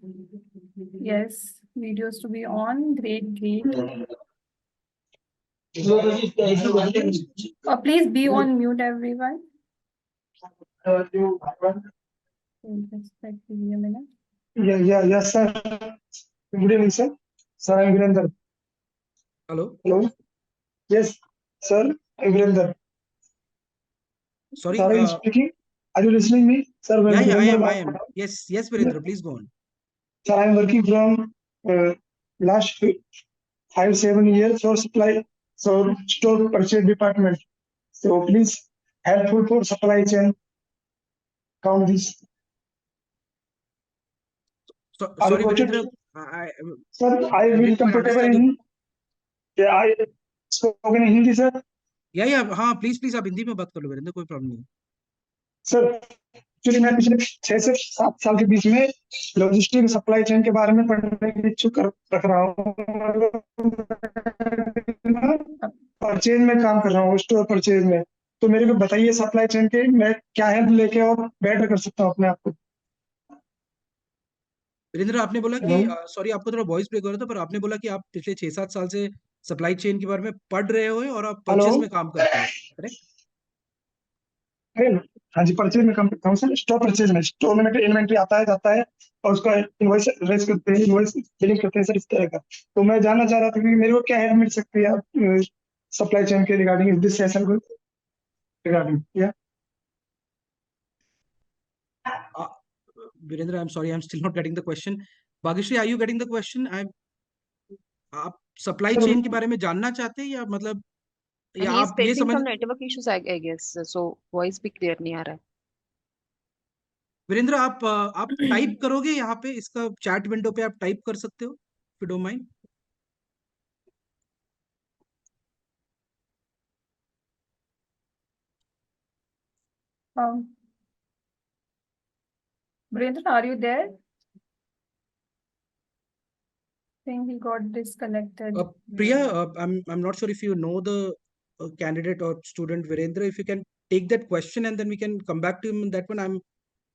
A: Yes, videos to be on. Great, great. Please be on mute, everyone. Just like give me a minute.
K: Yes, sir. Good evening, sir. Sir, I'm Virender.
C: Hello.
K: Hello. Yes, sir. I'm Virender.
C: Sorry.
K: Sir, I'm speaking. Are you listening me? Sir, I'm
C: Yeah, I
K: Virender.
C: am. Yes, Virendra, please go on.
K: Sir, I'm working from last 5-7 years for supply, so store purchase department. So please helpful for supply chain. Count this.
C: Sorry,
K: got it?
C: Virendra.
K: Sir, I will
C: didn't quite
K: comfortable
C: understand
K: in. Yeah, I spoken in Hindi, sir.
C: या हाँ please आप हिंदी में बात कर लो वीरेंद्र, कोई problem नहीं।
K: Sir actually मैं पिछले 6 से 7 साल के बीच में लॉजिस्टिक सप्लाई चेन के बारे में पढ़ने की इच्छुक रख रहा हूँ। परचेज में काम कर रहा हूँ, स्टोर परचेज में। तो मेरे को बताइए सप्लाई चेन के मैं क्या हेल्प लेके और बेटर कर सकता हूँ अपने आप को।
C: वीरेंद्र, आपने बोला कि सॉरी आपको थोड़ा वॉइस ब्रेक हो रहा था, पर आपने बोला कि आप पिछले 6-7 साल से सप्लाई चेन के बारे में पढ़ रहे हो और आप परचेज में काम करते हो, करेक्ट?
K: हाँ जी, परचेज में काम करता हूँ सर। स्टोर परचेज में, स्टोर में इन्वेंट्री आता है जाता है और उसका इनवॉइस रेज करते हैं, इनवॉइस बिलिंग करते हैं सर, इस तरह का। तो मैं जानना चाह रहा था कि मेरे को क्या हेल्प मिल सकती है आप सप्लाई चेन के रिगार्डिंग दिस सेशन को रिगार्डिंग। या
C: Virendra, I'm sorry, I'm still not getting the question. Bhagishri, are you getting the question? आप सप्लाई चेन के बारे में जानना चाहते हैं या मतलब या
B: He is
C: आप ये
B: facing
C: समझ।
B: some network issues, I guess. So voice भी clear नहीं आ रहा है।
C: वीरेंद्र, आप टाइप करोगे यहाँ पे, इसका चैट विंडो पे आप टाइप कर सकते हो, if you don't mind.
A: Brandon, are you there? I think he got disconnected.
C: Priya, I'm not sure if you know the candidate or student Virendra. If you can take that question and then we can come back to him on that one. I'm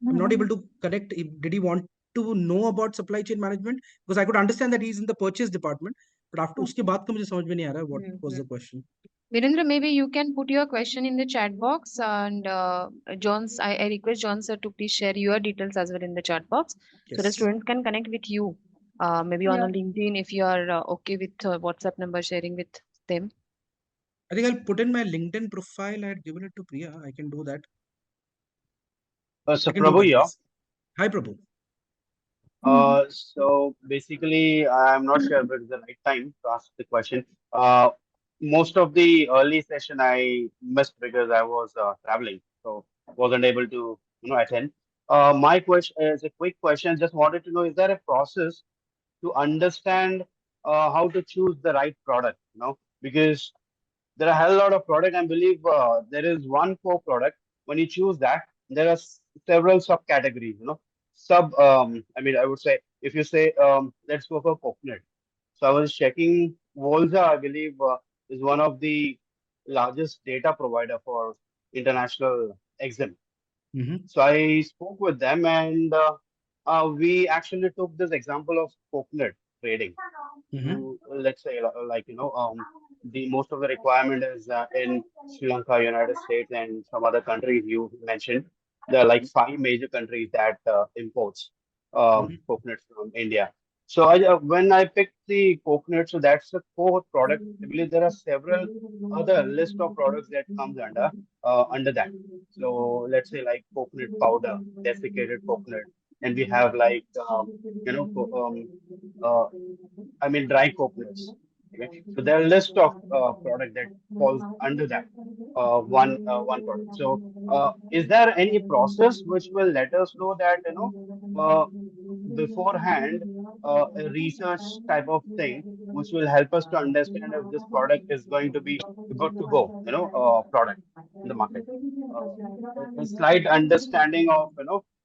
C: not able to connect. Did he want to know about supply chain management? Because I could understand that he's in the purchase department, but after उसके बाद का मुझे समझ में नहीं आ रहा है what was the question.
B: Virendra, maybe you can put your question in the chat box, and Jones, I request John sir to please share your details as well in the chat box, so the students can connect with you. Maybe on a LinkedIn if you are okay with WhatsApp number sharing with them.
C: I think I'll put in my LinkedIn profile. I had given it to Priya. I can do that.
J: So Prabhu, yeah.
C: Hi, Prabhu.
J: So basically, I'm not sure if it's the right time to ask the question. Most of the early session I missed because I was traveling, so wasn't able to attend. My question is a quick question. Just wanted to know: is there a process to understand how to choose the right product? Because there are a hell lot of product. I believe there is one core product. When you choose that, there are several subcategories. I mean, I would say if you say let's go for coconut. So I was checking. Volza, I believe, is one of the largest data provider for international exim. So I spoke with them, and we actually took this example of coconut trading. Let's say, like the most of the requirement is in Sri Lanka, United States, and some other countries you mentioned. There are like 5 major countries that imports coconuts from India. So when I picked the coconut, so that's the core product. I believe there are several other list of products that comes under that. So let's say like coconut powder, desiccated coconut, and we have like I mean dry coconuts. Okay, so there are a list of product that falls under that one product. So is there any process which will let us know that beforehand a research type of thing which will help us to understand if this product is going to be good to go product in the market, a slight understanding of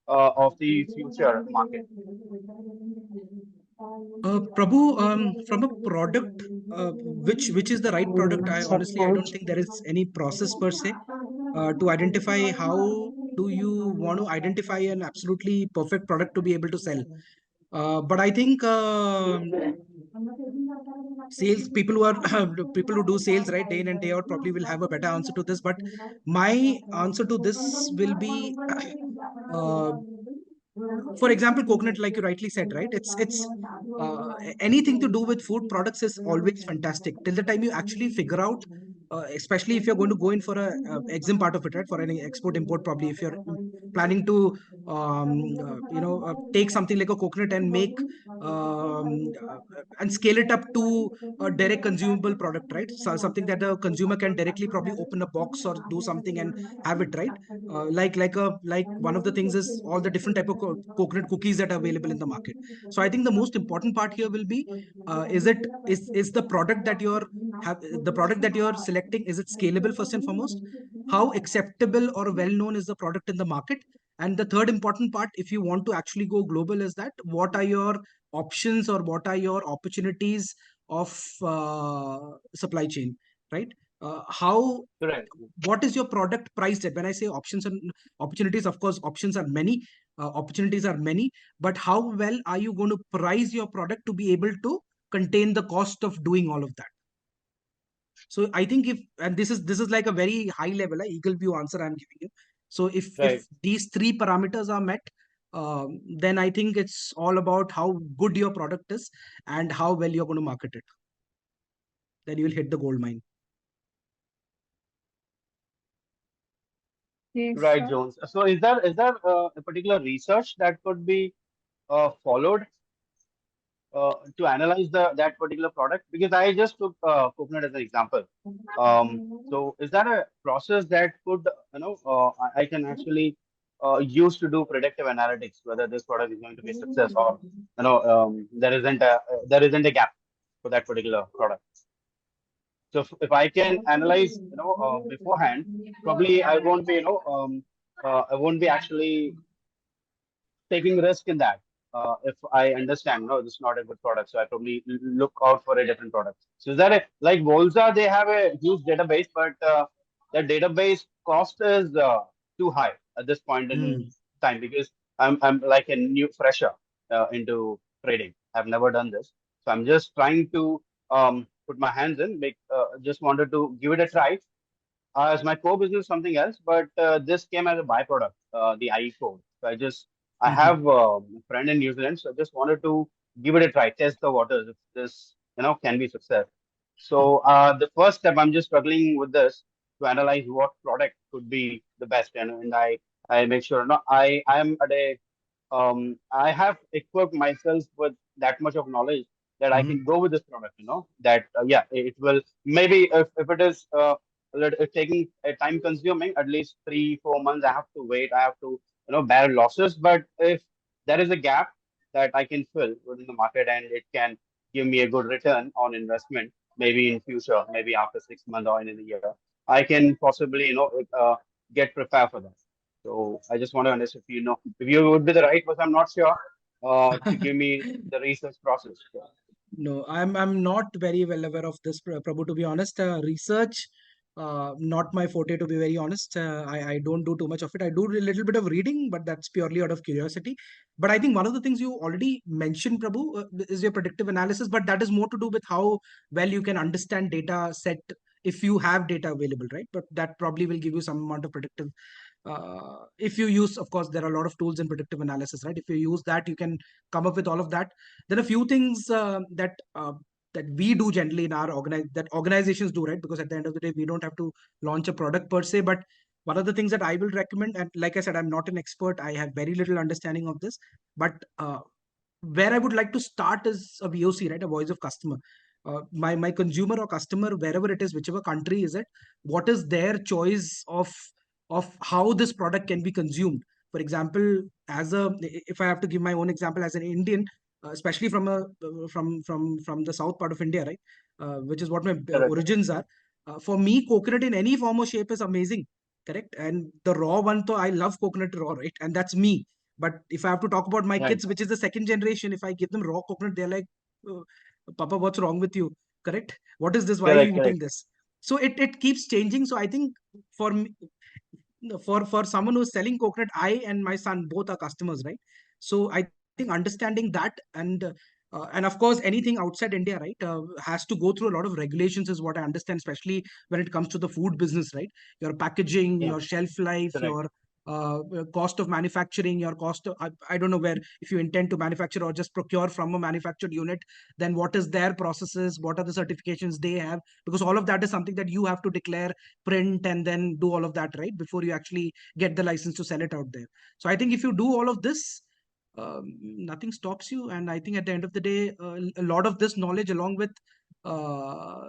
J: of the future market.
C: Prabhu, from a product, which is the right product? I honestly, I don't think there is any process per se to identify how do you want to identify an absolutely perfect product to be able to sell? But I think sales people who are people who do sales right day in and day out probably will have a better answer to this. But my answer to this will be, uh, for example, coconut, like you rightly said, right? It's anything to do with food products is always fantastic till the time you actually figure out, especially if you're going to go in for a exim part of it, right? For any export import, probably if you're planning to take something like a coconut and make and scale it up to a direct consumable product, right? So something that the consumer can directly probably open a box or do something and have it, right? Like one of the things is all the different type of coconut cookies that are available in the market. So I think the most important part here will be, is the product that you're selecting, is it scalable first and foremost? How acceptable or well known is the product in the market? And the third important part, if you want to actually go global, is that what are your options or what are your opportunities of supply chain, right? How
J: Right.
C: What is your product priced at? When I say options and opportunities, of course options are many, opportunities are many, but how well are you going to price your product to be able to contain the cost of doing all of that? So I think if, and this is like a very high level eagle view answer I'm giving you. So if
J: Right.
C: these three parameters are met, then I think it's all about how good your product is and how well you're going to market it. Then you will hit the gold mine.
A: Yes,
J: Right,
A: sir.
J: Jones. So is there a particular research that could be followed to analyze that particular product? Because I just took coconut as an example. So is that a process that could, I can actually use to do predictive analytics, whether this product is going to be a success or, there isn't a gap for that particular product. So if I can analyze, beforehand, probably I won't be actually taking risk in that. If I understand, no, this is not a good product, so I probably look out for a different product. So is that like Volza? They have a huge database, but the database cost is too high at this point in time, because I'm like a new fresher into trading. I've never done this, so I'm just trying to put my hands in. Just wanted to give it a try. As my core business is something else, but this came as a byproduct, the IE code. So I have a friend in New Zealand, so I just wanted to give it a try, test the waters if this, can be success. So the first step, I'm just struggling with this to analyze what product could be the best, and I make sure, no, I am at a I have equipped myself with that much of knowledge that I can go with this product, that, yeah, it will, maybe if it is taking a time consuming, at least 3-4 months, I have to wait, I have to, bear losses. But if there is a gap that I can fill within the market and it can give me a good return on investment, maybe in future, maybe after 6 months or in a year, I can possibly, get prepared for that. So I just want to understand if you would be the right person. I'm not sure to give me the research process.
C: No, I'm not very well aware of this, Prabhu, to be honest. Research, not my forte, to be very honest. I don't do too much of it. I do a little bit of reading, but that's purely out of curiosity. But I think one of the things you already mentioned, Prabhu, is your predictive analysis, but that is more to do with how well you can understand data set if you have data available, right? But that probably will give you some amount of predictive. If you use, of course, there are a lot of tools in predictive analysis, right? If you use that, you can come up with all of that. There are a few things that we do generally in our that organizations do, right? Because at the end of the day, we don't have to launch a product per se. But one of the things that I will recommend, and like I said, I'm not an expert, I have very little understanding of this, but where I would like to start is a VOC, right? A voice of customer. My consumer or customer, wherever it is, whichever country is it, what is their choice of how this product can be consumed? For example, if I have to give my own example as an Indian, especially from the south part of India, right, which is what my
J: Correct.
C: origins are. For me, coconut in any form or shape is amazing, correct? And the raw one, though, I love coconut raw, right? And that's me. But if I have to talk about my
J: Right.
C: kids, which is the second generation, if I give them raw coconut, they're like, Papa, what's wrong with you? Correct? What is this? Why are you
J: Correct.
C: eating this? So it keeps changing. So I think for me, for someone who's selling coconut, I and my son both are customers, right? So I think understanding that, and of course anything outside India, right, has to go through a lot of regulations, is what I understand, especially when it comes to the food business, right? Your packaging,
J: Yeah,
C: your shelf life,
J: correct.
C: your cost of manufacturing, your cost of, I don't know where, if you intend to manufacture or just procure from a manufactured unit, then what is their processes, what are the certifications they have, because all of that is something that you have to declare, print, and then do all of that, right, before you actually get the license to sell it out there. So I think if you do all of this, nothing stops you. And I think at the end of the day, a lot of this knowledge, along with uh,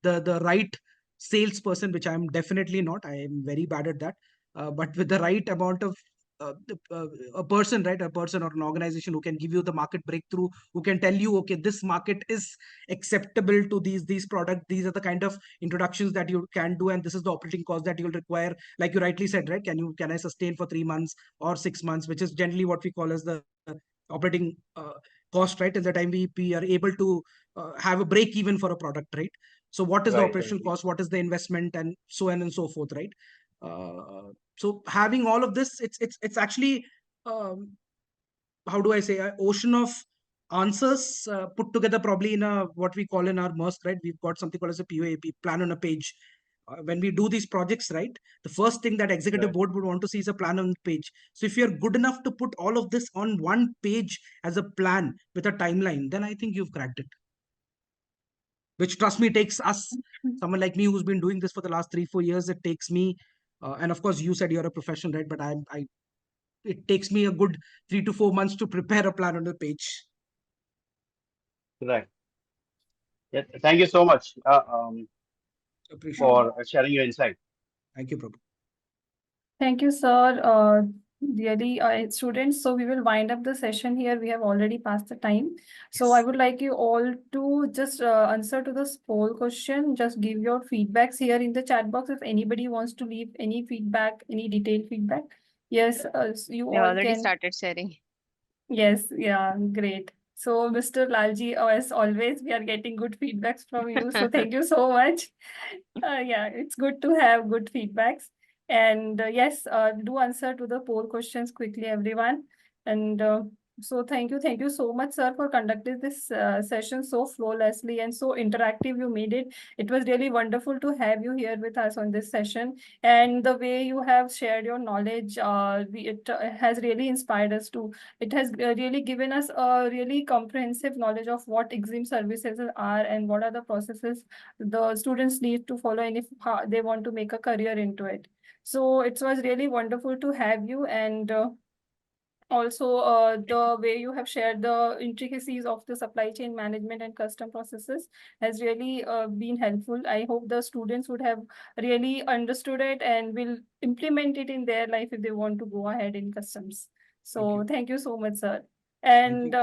C: the right salesperson, which I'm definitely not. I am very bad at that. But with the right amount of a person, right, a person or an organization who can give you the market breakthrough, who can tell you, okay, this market is acceptable to these products. These are the kind of introductions that you can do, and this is the operating cost that you'll require. Like you rightly said, right? Can I sustain for 3 months or 6 months, which is generally what we call as the operating cost, right? Till the time we are able to have a break even for a product, right? So what is the
J: Right,
C: operational
J: right.
C: cost? What is the investment, and so on and so forth, right? So having all of this, it's actually, um, how do I say, an ocean of answers put together, probably in a, what we call in our Maersk, right? We've got something called as a POAP, plan on a page. When we do these projects, right, the first thing that executive
J: Right.
C: board would want to see is a plan on the page. So if you're good enough to put all of this on one page as a plan with a timeline, then I think you've cracked it. Which, trust me, takes us, someone like me who's been doing this for the last 3-4 years, it takes me, and of course you said you're a professional, right? But I it takes me a good 3 to 4 months to prepare a plan on the page.
J: Right. Yeah, thank you so much
C: Appreciate it.
J: for sharing your insight.
C: Thank you, Prabhu.
A: Thank you, sir. Really, students, so we will wind up the session here. We have already passed the time. So I would like you all to just answer to this poll question. Just give your feedbacks here in the chat box if anybody wants to leave any feedback, any detailed feedback. Yes, you
B: We
A: all
B: already
A: can.
B: started sharing.
A: Yes, yeah, great. So, Mr. Lalji, as always, we are getting good feedbacks from you. So, thank you so much. Yeah, it's good to have good feedbacks. And yes, do answer to the poll questions quickly, everyone. And so, thank you so much, sir, for conducting this session so flawlessly and so interactive. You made it. It was really wonderful to have you here with us on this session. And the way you have shared your knowledge, it has really inspired us to. It has really given us a really comprehensive knowledge of what exam services are and what are the processes the students need to follow, and if they want to make a career into it. So it was really wonderful to have you, and also the way you have shared the intricacies of the supply chain management and custom processes has really been helpful. I hope the students would have really understood it and will implement it in their life if they want to go ahead in customs. So thank you so much, sir. And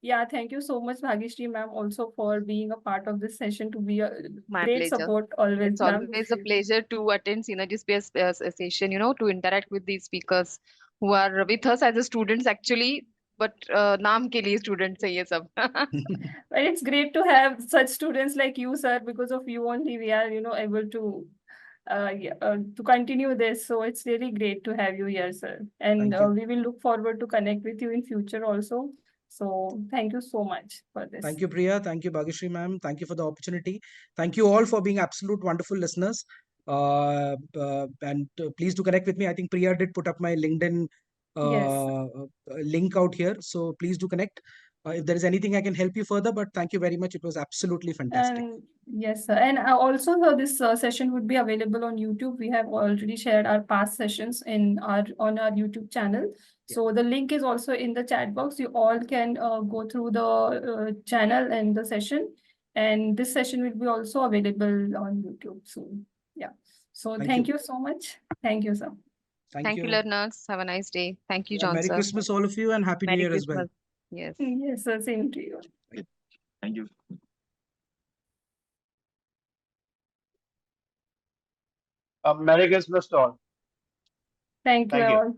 A: yeah, thank you so much, Bhagishri ma'am, also for being a part of this session, to be a
B: My
A: great
B: pleasure.
A: support always,
B: It's
A: ma'am.
B: always a pleasure to attend Synergy Space session, to interact with these speakers who are with us as a students actually, but नाम के लिए students है ये सब.
A: But it's great to have such students like you, sir. Because of you only, we are, able to yeah, to continue this. So it's really great to have you here, sir. And
C: Thank you.
A: we will look forward to connect with you in future also. So thank you so much for this.
C: Thank you, Priya. Thank you, Bhagishri ma'am. Thank you for the opportunity. Thank you all for being absolute wonderful listeners. And please do connect with me. I think Priya did put up my LinkedIn
A: Yes.
C: link out here. So please do connect. If there is anything I can help you further, but thank you very much. It was absolutely fantastic.
A: And yes, sir. And also this session would be available on YouTube. We have already shared our past sessions on our YouTube channel. So the link is also in the chat box. You all can go through the channel and the session. And this session will be also available on YouTube soon. Yeah. So thank you so much. Thank you, sir.
B: Thank you, learners. Have a nice day. Thank you,
C: Yeah,
B: John,
C: Merry
B: sir.
C: Christmas, all of you, and Happy New
B: Merry
C: Year as well.
B: Christmas. Yes.
A: Yes, sir. Same to you.
D: Thank you.
J: Merry Christmas to all.
A: Thank you
J: Thank you.
A: all.